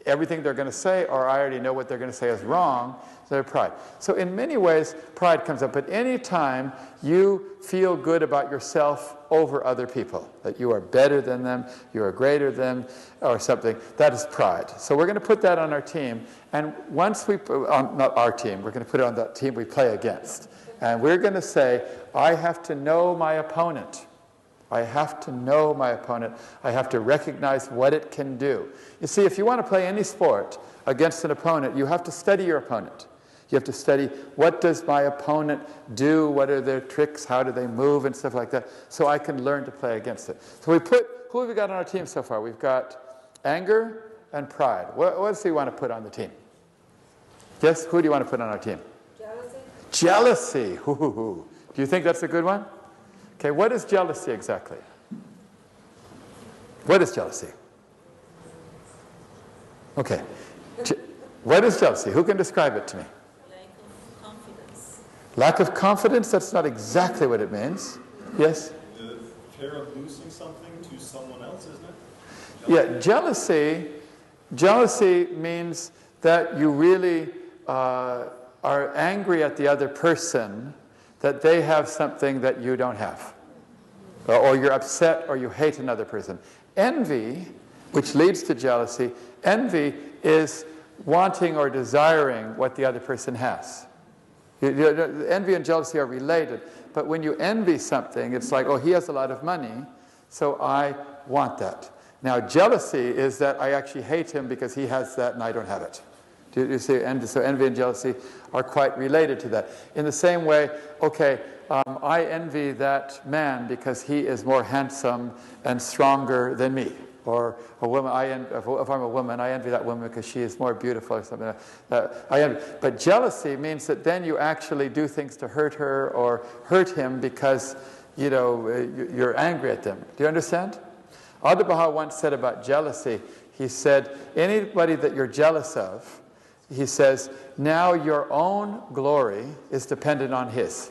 everything they're going to say, or I already know what they're going to say is wrong. So they're pride. So in many ways, pride comes up. But any time you feel good about yourself over other people, that you are better than them, you are greater than them, or something, that is pride. So we're going to put that on our team. And once we, not our team, we're going to put it on that team we play against. And we're going to say, I have to know my opponent. I have to know my opponent. I have to recognize what it can do. You see, if you want to play any sport against an opponent, you have to study your opponent. You have to study, what does my opponent do? What are their tricks? How do they move? And stuff like that. So I can learn to play against it. So who have we got on our team so far? We've got anger and pride. What else do you want to put on the team? Yes? Who do you want to put on our team? Jealousy. Jealousy. Do you think that's a good one? Okay, what is jealousy exactly? What is jealousy? Okay. What is jealousy? Who can describe it to me? Lack of confidence. Lack of confidence? That's not exactly what it means. Yes? The fear of losing something to someone else, isn't it? Yeah, jealousy means that you really are angry at the other person that they have something that you don't have. Or you're upset or you hate another person. Envy, which leads to jealousy, envy is wanting or desiring what the other person has. Envy and jealousy are related. But when you envy something, it's like, oh, he has a lot of money, so I want that. Now, jealousy is that I actually hate him because he has that and I don't have it. Do you see? So envy and jealousy are quite related to that. In the same way, okay, I envy that man because he is more handsome and stronger than me. Or a woman, if I'm a woman, I envy that woman because she is more beautiful or something. But jealousy means that then you actually do things to hurt her or hurt him because, you're angry at them. Do you understand? Abdu'l-Baha once said about jealousy, he said, anybody that you're jealous of, he says, now your own glory is dependent on his.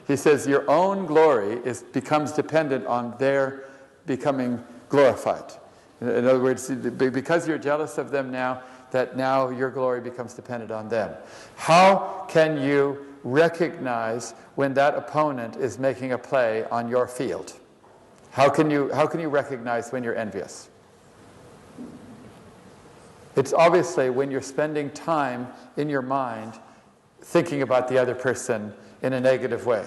He says your own glory becomes dependent on their becoming glorified. In other words, because you're jealous of them now, that now your glory becomes dependent on them. How can you recognize when that opponent is making a play on your field? How can you recognize when you're envious? It's obviously when you're spending time in your mind thinking about the other person in a negative way.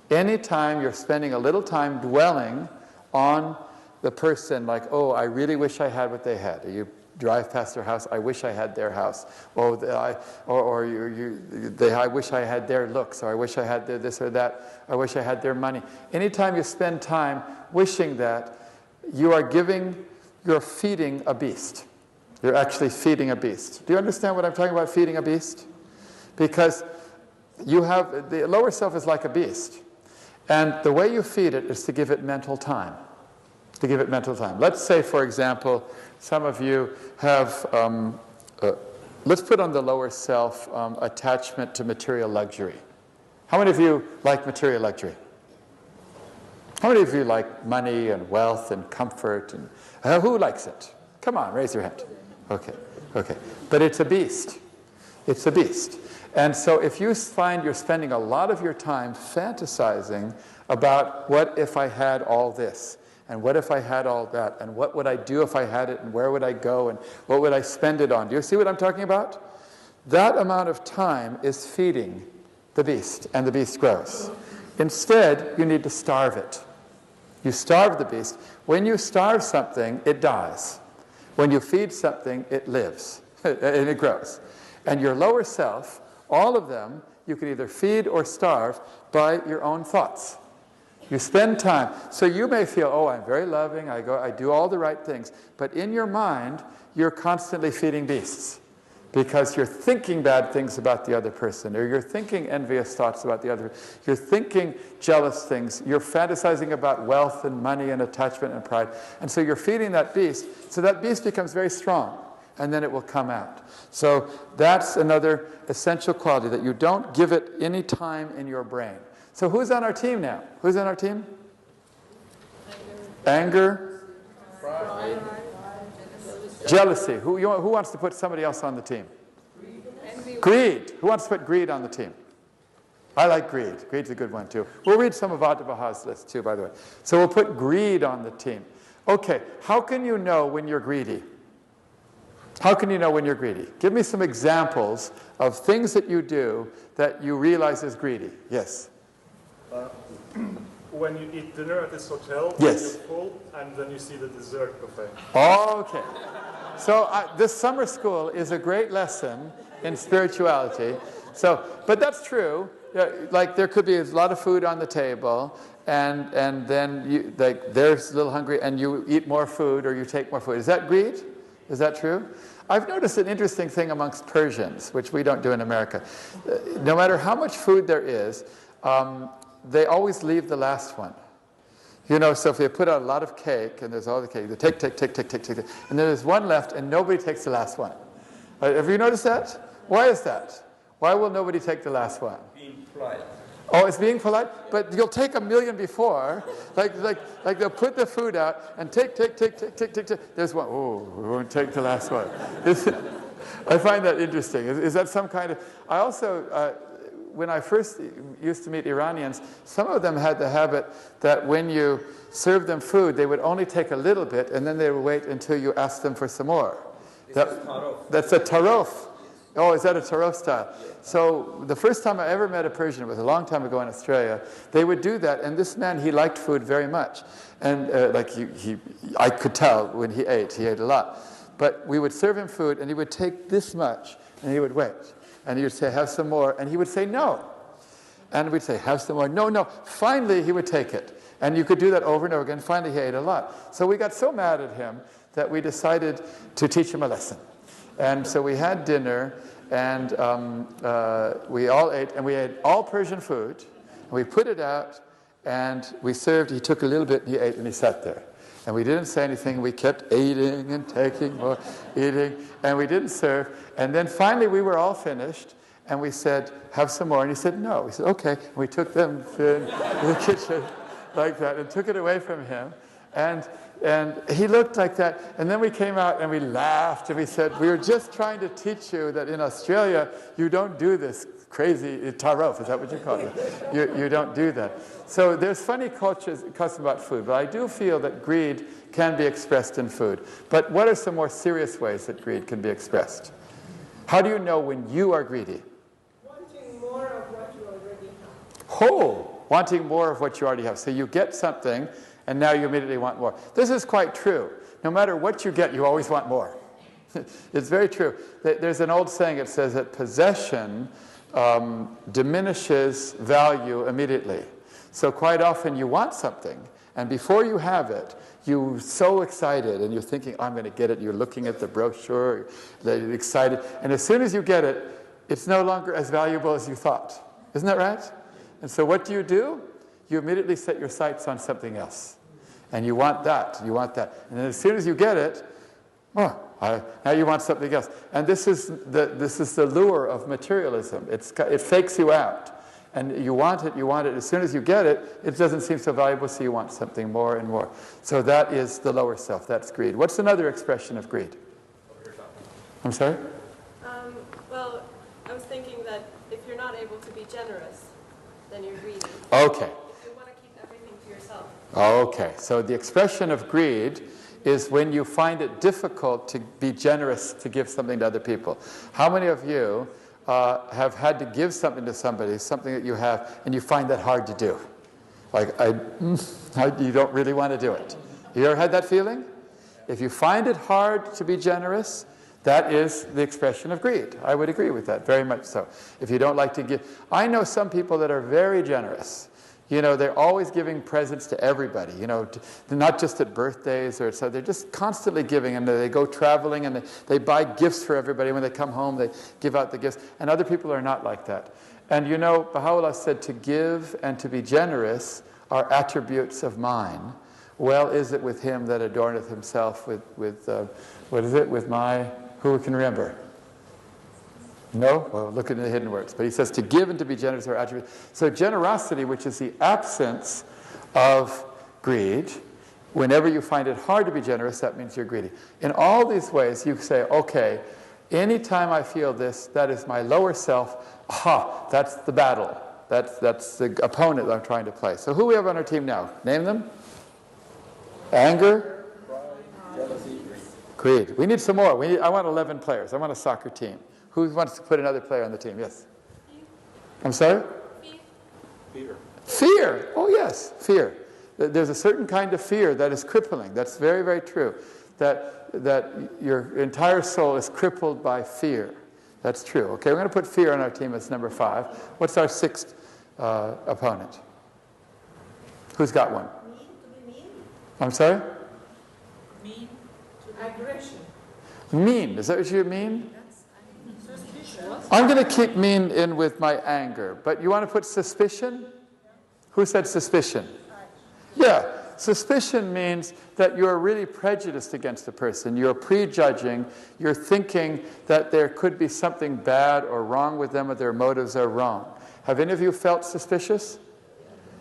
Anytime you're spending a little time dwelling on the person, like, oh, I really wish I had what they had. You drive past their house, I wish I had their house. I wish I had their looks, or I wish I had their this or that. I wish I had their money. Anytime you spend time wishing that, you're feeding a beast. You're actually feeding a beast. Do you understand what I'm talking about, feeding a beast? Because the lower self is like a beast. And the way you feed it is to give it mental time. To give it mental time. Let's say, for example, some of you have, let's put on the lower self attachment to material luxury. How many of you like material luxury? How many of you like money and wealth and comfort? And who likes it? Come on, raise your hand. Okay. But it's a beast. It's a beast. And so if you find you're spending a lot of your time fantasizing about what if I had all this, and what if I had all that, and what would I do if I had it, and where would I go, and what would I spend it on? Do you see what I'm talking about? That amount of time is feeding the beast, and the beast grows. Instead, you need to starve it. You starve the beast. When you starve something, it dies. When you feed something, it lives, and it grows. And your lower self, all of them, you can either feed or starve by your own thoughts. You spend time. So you may feel, oh, I'm very loving, I do all the right things. But in your mind, you're constantly feeding beasts. Because you're thinking bad things about the other person, or you're thinking envious thoughts about the other. You're thinking jealous things. You're fantasizing about wealth and money and attachment and pride. And so you're feeding that beast. So that beast becomes very strong, and then it will come out. So that's another essential quality, that you don't give it any time in your brain. So who's on our team now? Who's on our team? Anger. Pride. Jealousy. Who wants to put somebody else on the team? Greed. Who wants to put greed on the team? I like greed. Greed's a good one too. We'll read some of Adabaha's list too, by the way. So we'll put greed on the team. Okay, how can you know when you're greedy? How can you know when you're greedy? Give me some examples of things that you do that you realize is greedy. Yes? When you eat dinner at this hotel, yes. You're full, and then you see the dessert buffet. Okay. So this summer school is a great lesson in spirituality. So, but that's true. Like there could be a lot of food on the table, and then there's a little hungry, and you eat more food or you take more food. Is that greed? Is that true? I've noticed an interesting thing amongst Persians, which we don't do in America. No matter how much food there is, they always leave the last one. You know, so if they put out a lot of cake, and there's all the cake, they take, and then there's one left, and nobody takes the last one. Have you noticed that? Why is that? Why will nobody take the last one? Being polite. Oh, it's being polite? But you'll take a million before. Like they'll put the food out, and take. There's one. Oh, we won't take the last one. I find that interesting. Is that some kind of... I also... when I first used to meet Iranians, some of them had the habit that when you served them food, they would only take a little bit, and then they would wait until you asked them for some more. That's a tarof. Oh, is that a tarof style? So the first time I ever met a Persian, it was a long time ago in Australia, they would do that, and this man, he liked food very much. And I could tell when he ate a lot. But we would serve him food, and he would take this much, and he would wait. And he would say, have some more. And he would say, no. And we'd say, have some more. No. Finally, he would take it. And you could do that over and over again. Finally, he ate a lot. So we got so mad at him that we decided to teach him a lesson. And so we had dinner, and we all ate. And we ate all Persian food. And we put it out, and we served. He took a little bit, and he ate, and he sat there. And we didn't say anything. We kept eating and taking more, eating, and we didn't serve. And then finally we were all finished, and we said, have some more. And he said, no. We said, okay. And we took them to the kitchen like that and took it away from him. And he looked like that. And then we came out and we laughed, and we said, we were just trying to teach you that in Australia you don't do this crazy tarof. Is that what you call it? You don't do that. So there's funny custom about food, but I do feel that greed can be expressed in food. But what are some more serious ways that greed can be expressed? How do you know when you are greedy? Wanting more of what you already have. Oh, wanting more of what you already have. So you get something, and now you immediately want more. This is quite true. No matter what you get, you always want more. It's very true. There's an old saying, it says that possession diminishes value immediately. So quite often you want something, And before you have it, you're so excited, and you're thinking, I'm going to get it. You're looking at the brochure, you're excited. And as soon as you get it, it's no longer as valuable as you thought. Isn't that right? And so what do? You immediately set your sights on something else. And you want that. You want that. And then as soon as you get it, now you want something else. And this is the lure of materialism. It fakes you out. And you want it. As soon as you get it, it doesn't seem so valuable, so you want something more and more. So that is the lower self. That's greed. What's another expression of greed? I'm sorry? Well, I was thinking that if you're not able to be generous, then you're greedy. Okay. If you want to keep everything to yourself. Okay. So the expression of greed is when you find it difficult to be generous to give something to other people. How many of you have had to give something to somebody, something that you have, and you find that hard to do? Like, you don't really want to do it. You ever had that feeling? If you find it hard to be generous, that is the expression of greed. I would agree with that, very much so. If you don't like to give... I know some people that are very generous. You know, they're always giving presents to everybody, you know, not just at birthdays or so. They're just constantly giving, and they go traveling, and they buy gifts for everybody. When they come home, they give out the gifts. And other people are not like that. And you know, Baha'u'llah said to give and to be generous are attributes of mine. Well is it with him that adorneth himself with what is it? With my... Who can remember? No? Well, look at the hidden words. But he says to give and to be generous are attributes. So generosity, which is the absence of greed, whenever you find it hard to be generous, that means you're greedy. In all these ways, you say, okay, anytime I feel this, that is my lower self. Aha, that's the battle. That's the opponent that I'm trying to play. So who we have on our team now? Name them. Anger. Greed. We need some more. I want 11 players. I want a soccer team. Who wants to put another player on the team? Yes. I'm sorry? Fear. Fear. Oh, yes. Fear. There's a certain kind of fear that is crippling. That's very, very true. That your entire soul is crippled by fear. That's true. Okay, we're going to put fear on our team as number 5. What's our 6th opponent? Who's got one? Mean, to be mean. I'm sorry? Mean. Aggression. Mean. Is that what you mean? I'm going to keep mean in with my anger. But you want to put suspicion? Who said suspicion? Yeah. Suspicion means that you're really prejudiced against a person. You're prejudging. You're thinking that there could be something bad or wrong with them, or their motives are wrong. Have any of you felt suspicious?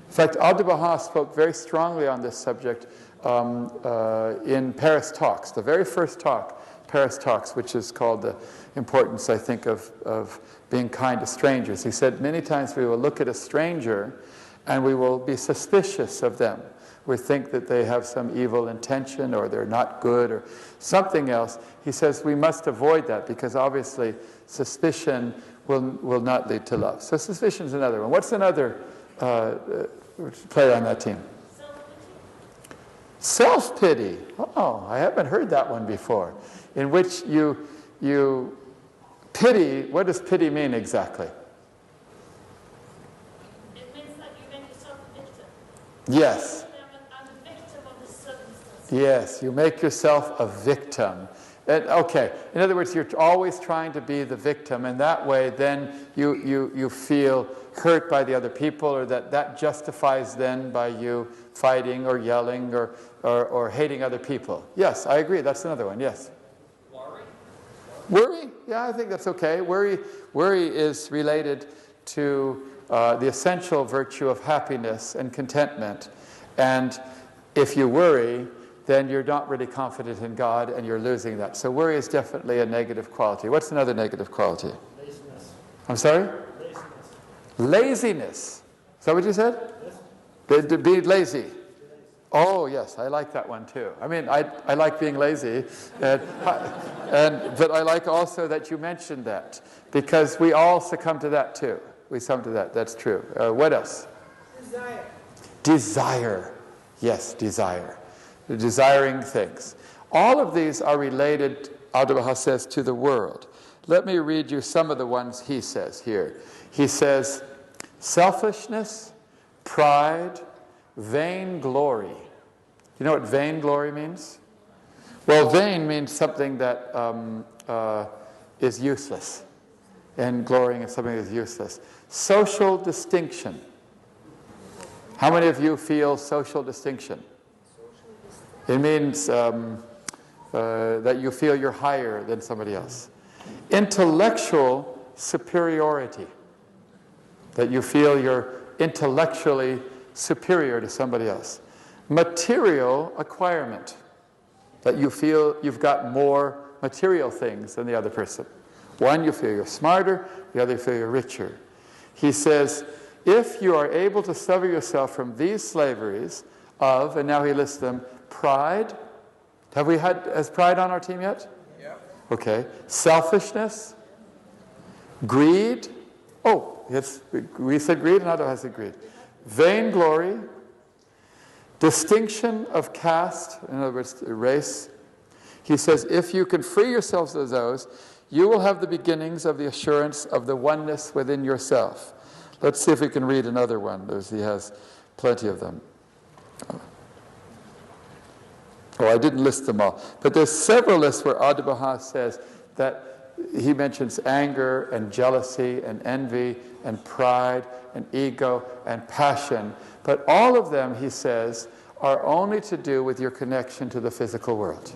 In fact, Abdu'l-Baha spoke very strongly on this subject in Paris Talks, the very first talk, Paris Talks, which is called the importance, I think, of being kind to strangers. He said many times we will look at a stranger and we will be suspicious of them. We think that they have some evil intention, or they're not good, or something else. He says we must avoid that, because obviously suspicion will not lead to love. So suspicion is another one. What's another player on that team? Self-pity. Oh, I haven't heard that one before. In which you pity. What does pity mean exactly? It means that you make yourself a victim. Yes. I'm a victim of the circumstances. Yes, you make yourself a victim. Okay, in other words, you're always trying to be the victim, and that way then you feel hurt by the other people, or that justifies then by you fighting or yelling or hating other people. Yes, I agree. That's another one. Yes. Worry? Yeah, I think that's okay. Worry is related to the essential virtue of happiness and contentment. And if you worry, then you're not really confident in God, and you're losing that. So worry is definitely a negative quality. What's another negative quality? Laziness. I'm sorry? Laziness. Laziness. Is that what you said? Yes. To be lazy. Oh, yes, I like that one too. I mean, I like being lazy, but I like also that you mentioned that, because we all succumb to that too. We succumb to that. That's true. What else? Desire. Desire. Yes, desire. Desiring things. All of these are related, Abdu'l-Baha says, to the world. Let me read you some of the ones he says here. He says, selfishness, pride, vainglory. You know what vainglory means? Well, vain means something that is useless, and glorying in something that is useless. Social distinction. How many of you feel social distinction? It means that you feel you're higher than somebody else. Intellectual superiority. That you feel you're intellectually superior to somebody else. Material acquirement. That you feel you've got more material things than the other person. One, you feel you're smarter. The other, you feel you're richer. He says, if you are able to sever yourself from these slaveries of, and now he lists them, pride. Has pride on our team yet? Yeah. Okay. Selfishness. Greed. Oh, we said greed, and other has said greed. Vainglory. Distinction of caste, in other words, race. He says, if you can free yourselves of those, you will have the beginnings of the assurance of the oneness within yourself. Let's see if we can read another one. He has plenty of them. Oh, I didn't list them all. But there's several lists where Abdu'l-Baha says that he mentions anger and jealousy and envy and pride and ego and passion. But all of them, he says, are only to do with your connection to the physical world.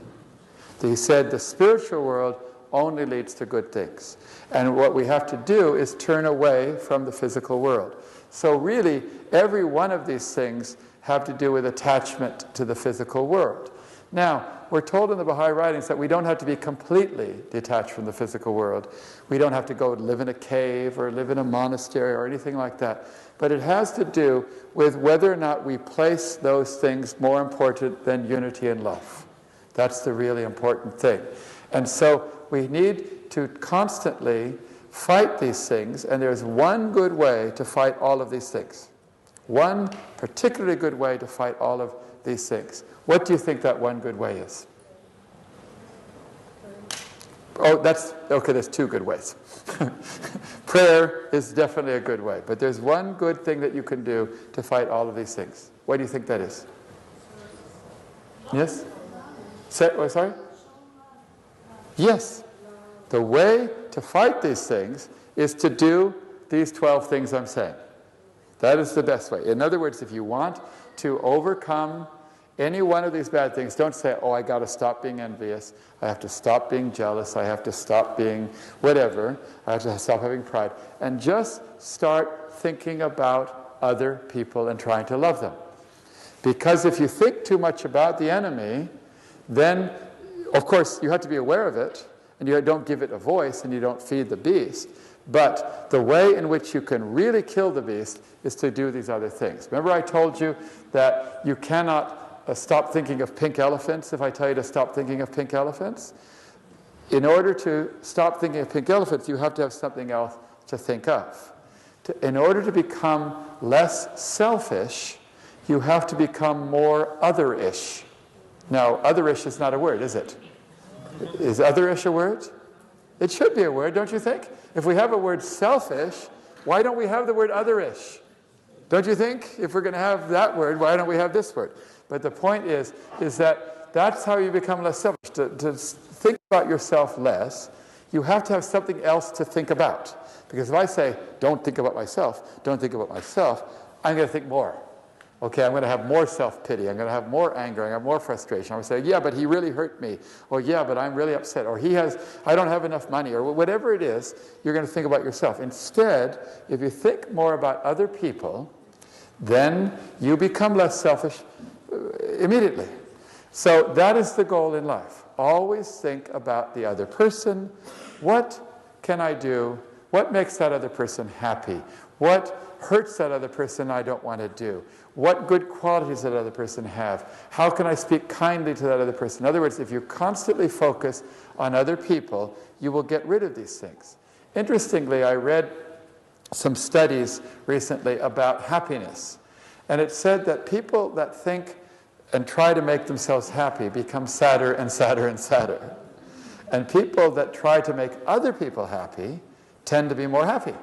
He said the spiritual world only leads to good things. And what we have to do is turn away from the physical world. So really, every one of these things have to do with attachment to the physical world. Now, we're told in the Baha'i writings that we don't have to be completely detached from the physical world. We don't have to go live in a cave or live in a monastery or anything like that. But it has to do with whether or not we place those things more important than unity and love. That's the really important thing. And so we need to constantly fight these things, and there's one good way to fight all of these things. One particularly good way to fight all of these things. What do you think that one good way is? Oh, there's two good ways. Prayer is definitely a good way, but there's one good thing that you can do to fight all of these things. What do you think that is? Yes? Sorry? Yes. The way to fight these things is to do these 12 things I'm saying. That is the best way. In other words, if you want to overcome any one of these bad things, don't say, oh, I got to stop being envious. I have to stop being jealous. I have to stop being whatever. I have to stop having pride. And just start thinking about other people and trying to love them. Because if you think too much about the enemy, then, of course, you have to be aware of it, and you don't give it a voice, and you don't feed the beast. But the way in which you can really kill the beast is to do these other things. Remember I told you that you cannot stop thinking of pink elephants if I tell you to stop thinking of pink elephants? In order to stop thinking of pink elephants, you have to have something else to think of. In order to become less selfish, you have to become more other-ish. Now, other-ish is not a word, is it? Is other-ish a word? It should be a word, don't you think? If we have a word selfish, why don't we have the word other-ish? Don't you think? If we're going to have that word, why don't we have this word? But the point is that that's how you become less selfish. To think about yourself less, you have to have something else to think about. Because if I say, don't think about myself, I'm going to think more. Okay, I'm going to have more self-pity. I'm going to have more anger. I'm going to have more frustration. I'm going to say, yeah, but he really hurt me. Or yeah, but I'm really upset. Or I don't have enough money. Or whatever it is, you're going to think about yourself. Instead, if you think more about other people, then you become less selfish immediately. So that is the goal in life. Always think about the other person. What can I do? What makes that other person happy? What hurts that other person I don't want to do? What good qualities does that other person have? How can I speak kindly to that other person? In other words, if you constantly focus on other people, you will get rid of these things. Interestingly, I read some studies recently about happiness. And it said that people that think and try to make themselves happy become sadder and sadder and sadder. And people that try to make other people happy tend to be more happy.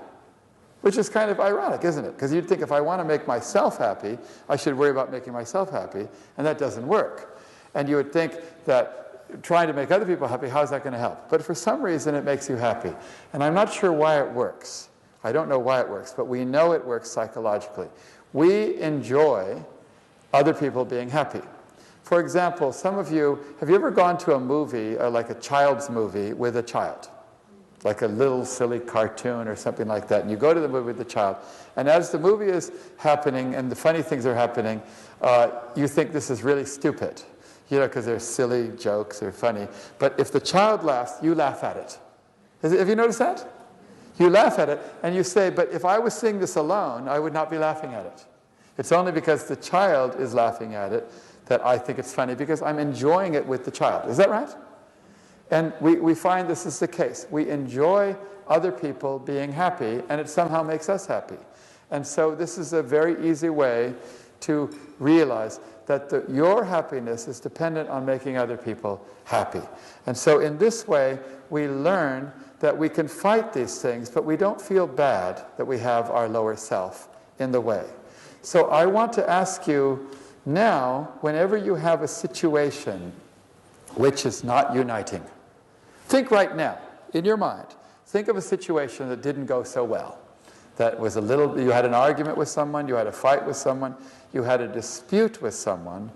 which is kind of ironic, isn't it? Because you'd think if I want to make myself happy, I should worry about making myself happy, and that doesn't work. And you would think that trying to make other people happy, how is that going to help? But for some reason, it makes you happy. And I'm not sure why it works. I don't know why it works, but we know it works psychologically. We enjoy other people being happy. For example, some of you, have you ever gone to a movie, like a child's movie, with a child? Like a little silly cartoon or something like that. And you go to the movie with the child. And as the movie is happening and the funny things are happening, you think this is really stupid. You know, because they're silly jokes, they're funny. But if the child laughs, you laugh at it. Have you noticed that? You laugh at it and you say, but if I was seeing this alone, I would not be laughing at it. It's only because the child is laughing at it that I think it's funny, because I'm enjoying it with the child. Is that right? And we find this is the case. We enjoy other people being happy, and it somehow makes us happy. And so this is a very easy way to realize that your happiness is dependent on making other people happy. And so in this way, we learn that we can fight these things, but we don't feel bad that we have our lower self in the way. So I want to ask you now, whenever you have a situation which is not uniting, think right now, in your mind, think of a situation that didn't go so well. That was you had an argument with someone, you had a fight with someone, you had a dispute with someone,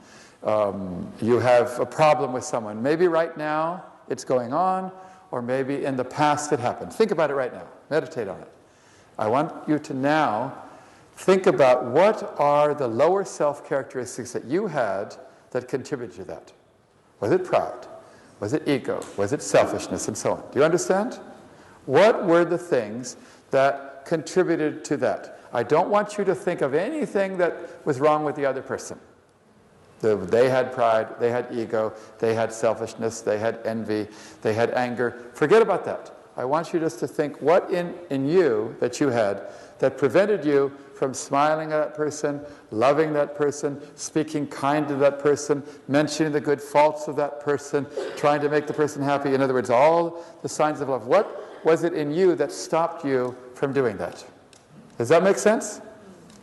you have a problem with someone. Maybe right now it's going on, or maybe in the past it happened. Think about it right now. Meditate on it. I want you to now think about what are the lower self characteristics that you had that contributed to that. Was it pride? Was it ego? Was it selfishness? And so on. Do you understand? What were the things that contributed to that? I don't want you to think of anything that was wrong with the other person. They had pride, they had ego, they had selfishness, they had envy, they had anger. Forget about that. I want you just to think what in you that you had that prevented you from smiling at that person, loving that person, speaking kind to that person, mentioning the good faults of that person, trying to make the person happy. In other words, all the signs of love. What was it in you that stopped you from doing that? Does that make sense?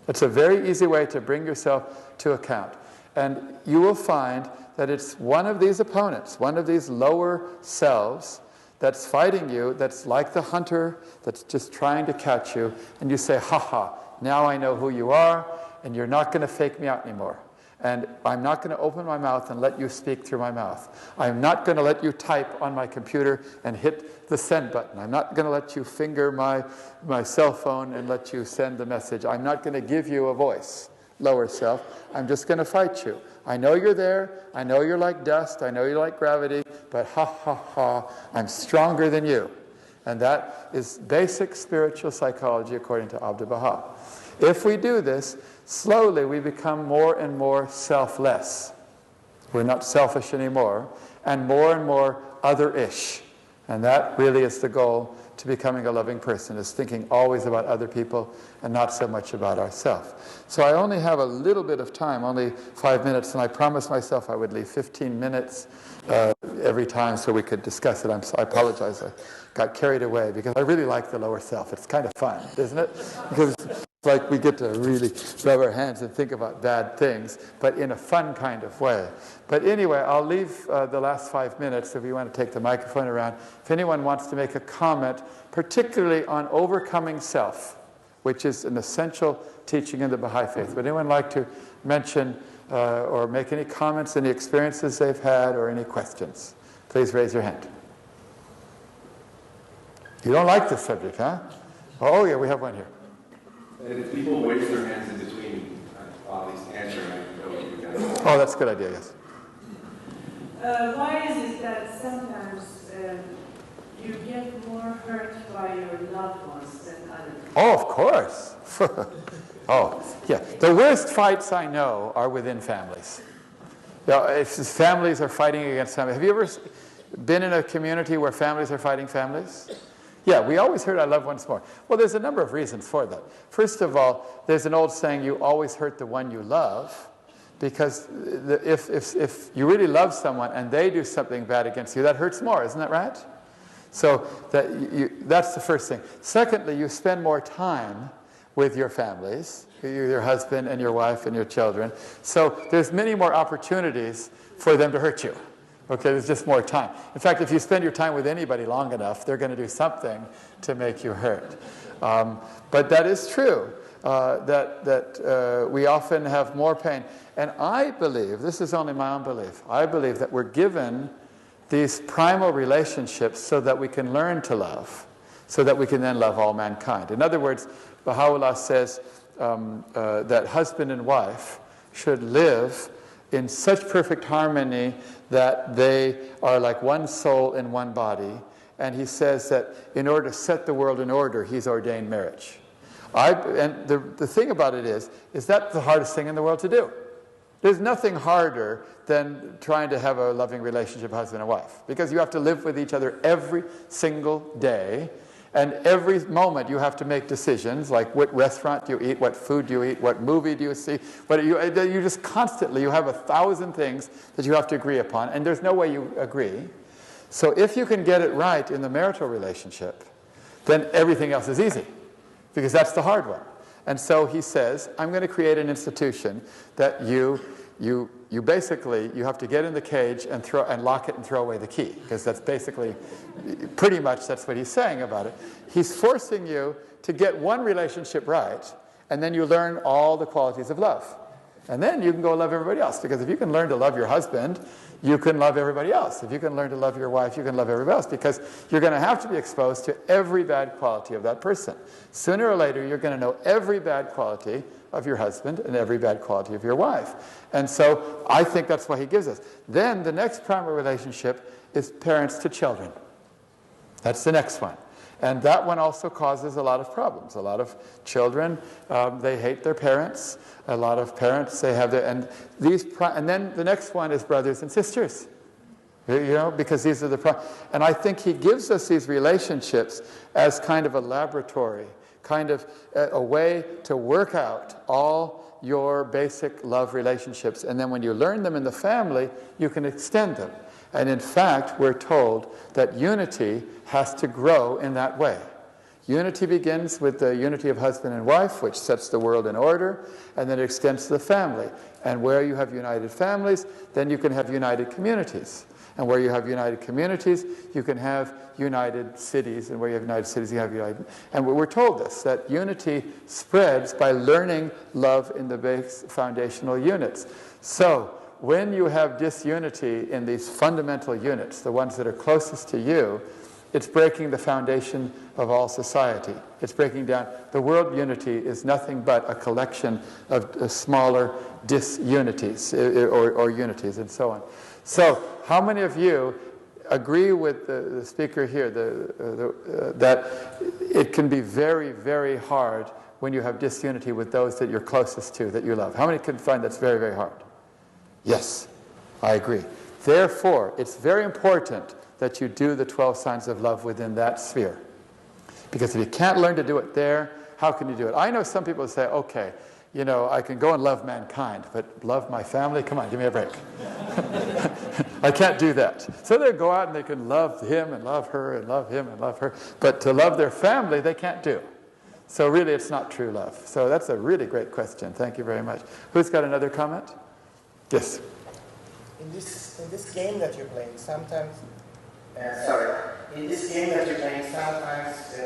It's a very easy way to bring yourself to account. And you will find that it's one of these opponents, one of these lower selves that's fighting you, that's like the hunter that's just trying to catch you, and you say, ha ha, now I know who you are, and you're not going to fake me out anymore. And I'm not going to open my mouth and let you speak through my mouth. I'm not going to let you type on my computer and hit the send button. I'm not going to let you finger my cell phone and let you send the message. I'm not going to give you a voice, lower self. I'm just going to fight you. I know you're there. I know you're like dust. I know you're like gravity. But ha, ha, ha, I'm stronger than you. And that is basic spiritual psychology according to Abdu'l-Baha. If we do this, slowly we become more and more selfless. We're not selfish anymore, and more other-ish. And that really is the goal to becoming a loving person, is thinking always about other people and not so much about ourselves. So I only have a little bit of time, only 5 minutes, and I promised myself I would leave 15 minutes every time so we could discuss it. I apologize. I got carried away because I really like the lower self. It's kind of fun, isn't it? Because it's like we get to really rub our hands and think about bad things, but in a fun kind of way. But anyway, I'll leave the last 5 minutes if you want to take the microphone around. If anyone wants to make a comment, particularly on overcoming self, which is an essential teaching in the Baha'i faith. Would anyone like to mention or make any comments, any experiences they've had, or any questions? Please raise your hand. You don't like this subject, huh? Oh, yeah, we have one here. And if people wave their hands in between, I'll at least answer and I know what you guys. Oh, that's a good idea, yes. Why is it that sometimes you get more hurt by your loved ones than others? Oh, of course. Oh, yeah. The worst fights I know are within families. You know, if families are fighting against families. Have you ever been in a community where families are fighting families? Yeah, we always hurt our loved ones more. Well, there's a number of reasons for that. First of all, there's an old saying, you always hurt the one you love, because if you really love someone and they do something bad against you, that hurts more, isn't that right? So that's the first thing. Secondly, you spend more time with your families, your husband and your wife and your children. So there's many more opportunities for them to hurt you. Okay, there's just more time. In fact, if you spend your time with anybody long enough, they're going to do something to make you hurt. But that is true, that we often have more pain. And I believe, this is only my own belief, I believe that we're given these primal relationships so that we can learn to love, so that we can then love all mankind. In other words, Baha'u'llah says that husband and wife should live in such perfect harmony that they are like one soul in one body. And he says that in order to set the world in order, he's ordained marriage. And the thing about it is that the hardest thing in the world to do. There's nothing harder than trying to have a loving relationship, husband and wife, because you have to live with each other every single day, and every moment you have to make decisions, like what restaurant do you eat, what food do you eat, what movie do you see, but you just constantly, you have 1,000 things that you have to agree upon, and there's no way you agree. So if you can get it right in the marital relationship, then everything else is easy, because that's the hard one. And so he says, I'm going to create an institution that you basically, you have to get in the cage and lock it and throw away the key, because that's basically, pretty much that's what he's saying about it. He's forcing you to get one relationship right, and then you learn all the qualities of love. And then you can go love everybody else, because if you can learn to love your husband, you can love everybody else. If you can learn to love your wife, you can love everybody else, because you're going to have to be exposed to every bad quality of that person. Sooner or later, you're going to know every bad quality of your husband and every bad quality of your wife. And so I think that's why he gives us. Then the next primary relationship is parents to children. That's the next one. And that one also causes a lot of problems. A lot of children, they hate their parents. A lot of parents, they have their, and then the next one is brothers and sisters. You know, because these are the and I think he gives us these relationships as kind of a laboratory, kind of a way to work out all your basic love relationships. And then when you learn them in the family, you can extend them. And in fact, we're told that unity has to grow in that way. Unity begins with the unity of husband and wife, which sets the world in order, and then it extends to the family. And where you have united families, then you can have united communities. And where you have united communities, you can have united cities. And where you have united cities, you have united... And we're told this, that unity spreads by learning love in the base foundational units. So when you have disunity in these fundamental units, the ones that are closest to you, it's breaking the foundation of all society. It's breaking down. The world unity is nothing but a collection of smaller disunities or unities and so on. So how many of you agree with the speaker here that it can be very, very hard when you have disunity with those that you're closest to, that you love? How many can find that's very, very hard? Yes, I agree. Therefore, it's very important that you do the 12 signs of love within that sphere. Because if you can't learn to do it there, how can you do it? I know some people say, okay, you know, I can go and love mankind, but love my family? Come on, give me a break. I can't do that. So they go out and they can love him and love her and love him and love her, but to love their family, they can't do. So really, it's not true love. So that's a really great question. Thank you very much. Who's got another comment? Yes. In this game that you're playing, sometimes... in this game that you're playing, sometimes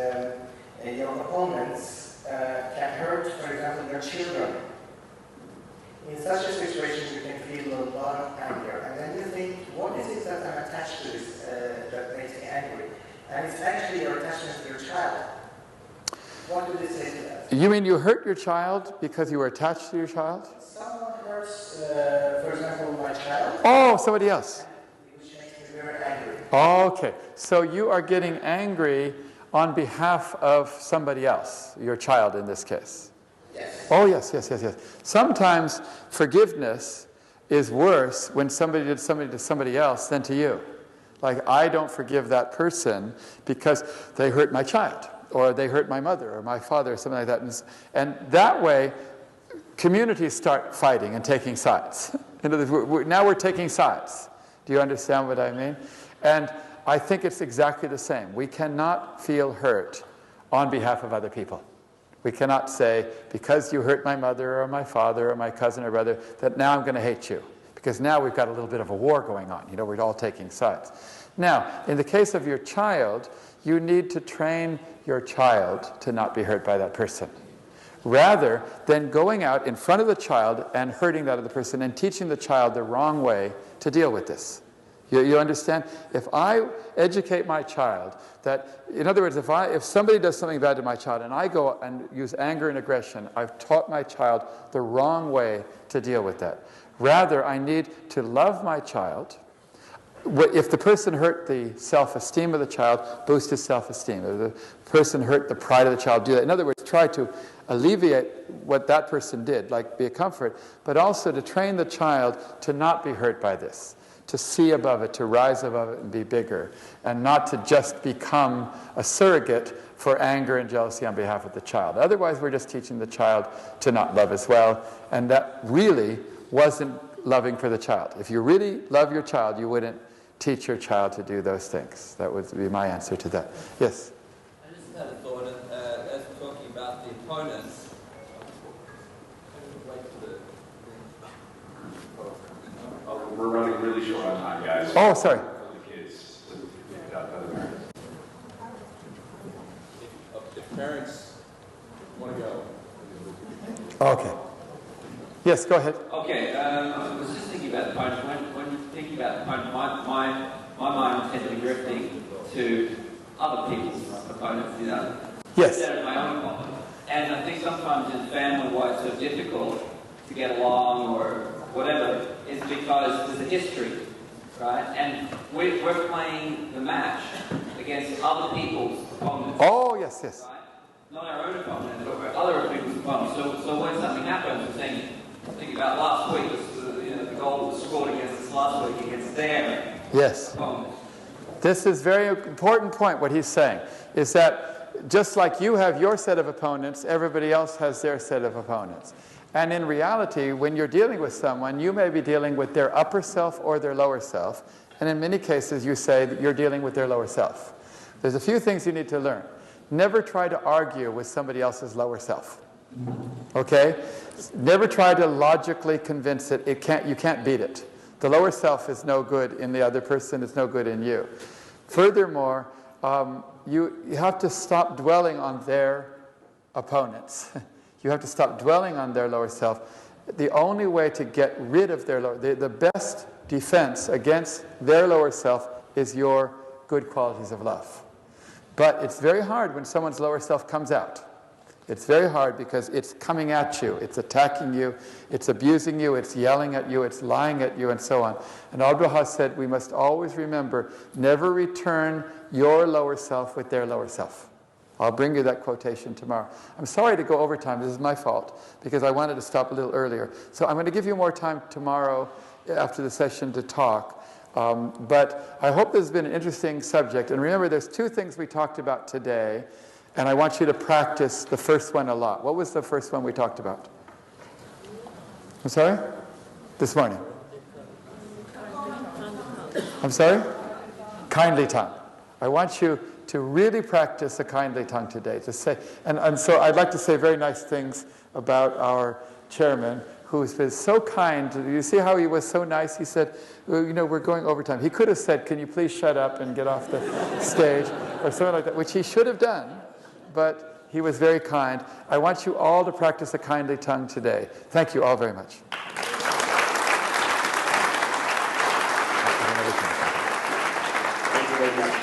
your opponents can hurt, for example, your children. In such a situation, you can feel a lot of anger. And then you think, what is it that I'm attached to this that makes me angry? And it's actually your attachment to your child. What do they say to that? You mean you hurt your child because you were attached to your child? Someone hurts, for example, my child. Oh, somebody else. Which makes me very angry. Okay, so you are getting angry on behalf of somebody else, your child in this case. Yes. Oh, yes. Sometimes forgiveness is worse when somebody did something to somebody else than to you. Like, I don't forgive that person because they hurt my child, or they hurt my mother, or my father, or something like that. And that way, communities start fighting and taking sides. Now we're taking sides. Do you understand what I mean? And I think it's exactly the same. We cannot feel hurt on behalf of other people. We cannot say, because you hurt my mother or my father or my cousin or brother, that now I'm going to hate you. Because now we've got a little bit of a war going on. You know, we're all taking sides. Now, in the case of your child, you need to train your child to not be hurt by that person, rather than going out in front of the child and hurting that other person and teaching the child the wrong way to deal with this. You understand? If I educate my child that, in other words, if somebody does something bad to my child and I go and use anger and aggression, I've taught my child the wrong way to deal with that. Rather, I need to love my child. If the person hurt the self-esteem of the child, boost his self-esteem. If the person hurt the pride of the child, do that. In other words, try to alleviate what that person did, like be a comfort, but also to train the child to not be hurt by this, to see above it, to rise above it and be bigger, and not to just become a surrogate for anger and jealousy on behalf of the child. Otherwise, we're just teaching the child to not love as well, and that really wasn't loving for the child. If you really love your child, you wouldn't teach your child to do those things. That would be my answer to that. Yes? I just had a thought, as we're talking about the opponents, We're running really short on time, guys. Oh, sorry. For the kids. if parents want to go. Okay. Yes, go ahead. Okay, I was just thinking about the opponents. When you're thinking about the opponents, my mind tends to be drifting to other people's opponents, you know? Yes. Instead of my own opponent. And I think sometimes in family why it's so difficult to get along or whatever is because there's a history, right? And we're playing the match against other people's opponents. Oh, yes, yes. Right? Not our own opponents, but other people's opponents. So when something happens, we're saying, think about last week, the goal was scored against us last week against their opponent. This is a very important point, what he's saying, is that just like you have your set of opponents, everybody else has their set of opponents. And in reality, when you're dealing with someone, you may be dealing with their upper self or their lower self. And in many cases, you say that you're dealing with their lower self. There's a few things you need to learn. Never try to argue with somebody else's lower self. Okay? Never try to logically convince it. You can't beat it. The lower self is no good in the other person. It's no good in you. Furthermore, you have to stop dwelling on their opponents. You have to stop dwelling on their lower self. The only way to get rid of their lower, the best defense against their lower self is your good qualities of love. But it's very hard when someone's lower self comes out. It's very hard because it's coming at you, it's attacking you, it's abusing you, it's yelling at you, it's lying at you, and so on. And Abdu'l-Baha said we must always remember, never return your lower self with their lower self. I'll bring you that quotation tomorrow. I'm sorry to go over time. This is my fault because I wanted to stop a little earlier. So I'm going to give you more time tomorrow after the session to talk. But I hope this has been an interesting subject. And remember, there's two things we talked about today, and I want you to practice the first one a lot. What was the first one we talked about? I'm sorry? This morning. I'm sorry? Kindly tongue. I want you to really practice a kindly tongue today. To say, and so I'd like to say very nice things about our chairman, who's been so kind. You see how he was so nice? He said, you know, we're going overtime. He could have said, can you please shut up and get off the stage, or something like that, which he should have done, but he was very kind. I want you all to practice a kindly tongue today. Thank you all very much. Thank you very much.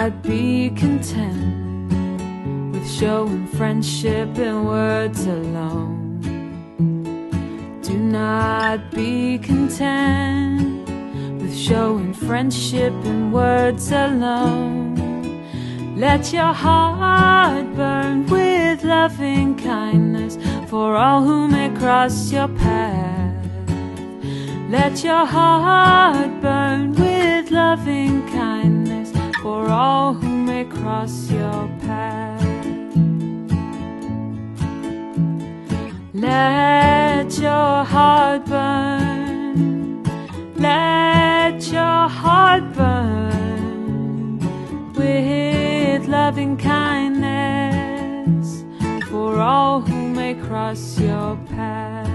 not be content with showing friendship in words alone. Do not be content with showing friendship in words alone. Let your heart burn with loving kindness for all who may cross your path. Let your heart burn with loving kindness for all who may cross your path. Let your heart burn, let your heart burn with loving kindness for all who may cross your path.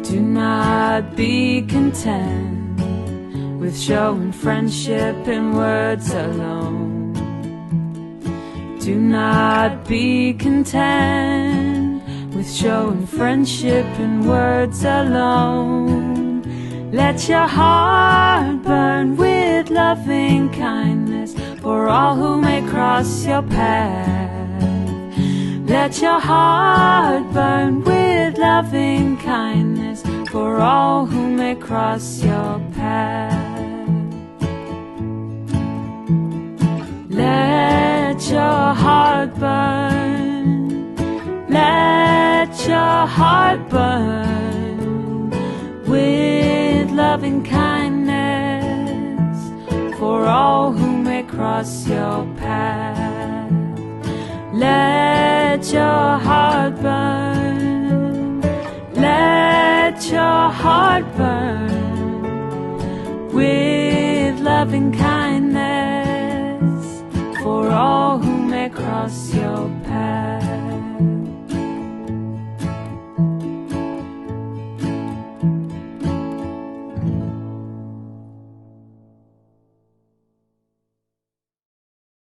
Do not be content with showing friendship in words alone. Do not be content with showing friendship in words alone. Let your heart burn with loving kindness for all who may cross your path. Let your heart burn with loving kindness for all who may cross your path. Let your heart burn, let your heart burn with loving kindness for all who may cross your path. Let your heart burn, let your heart burn with loving kindness for all who may cross your path.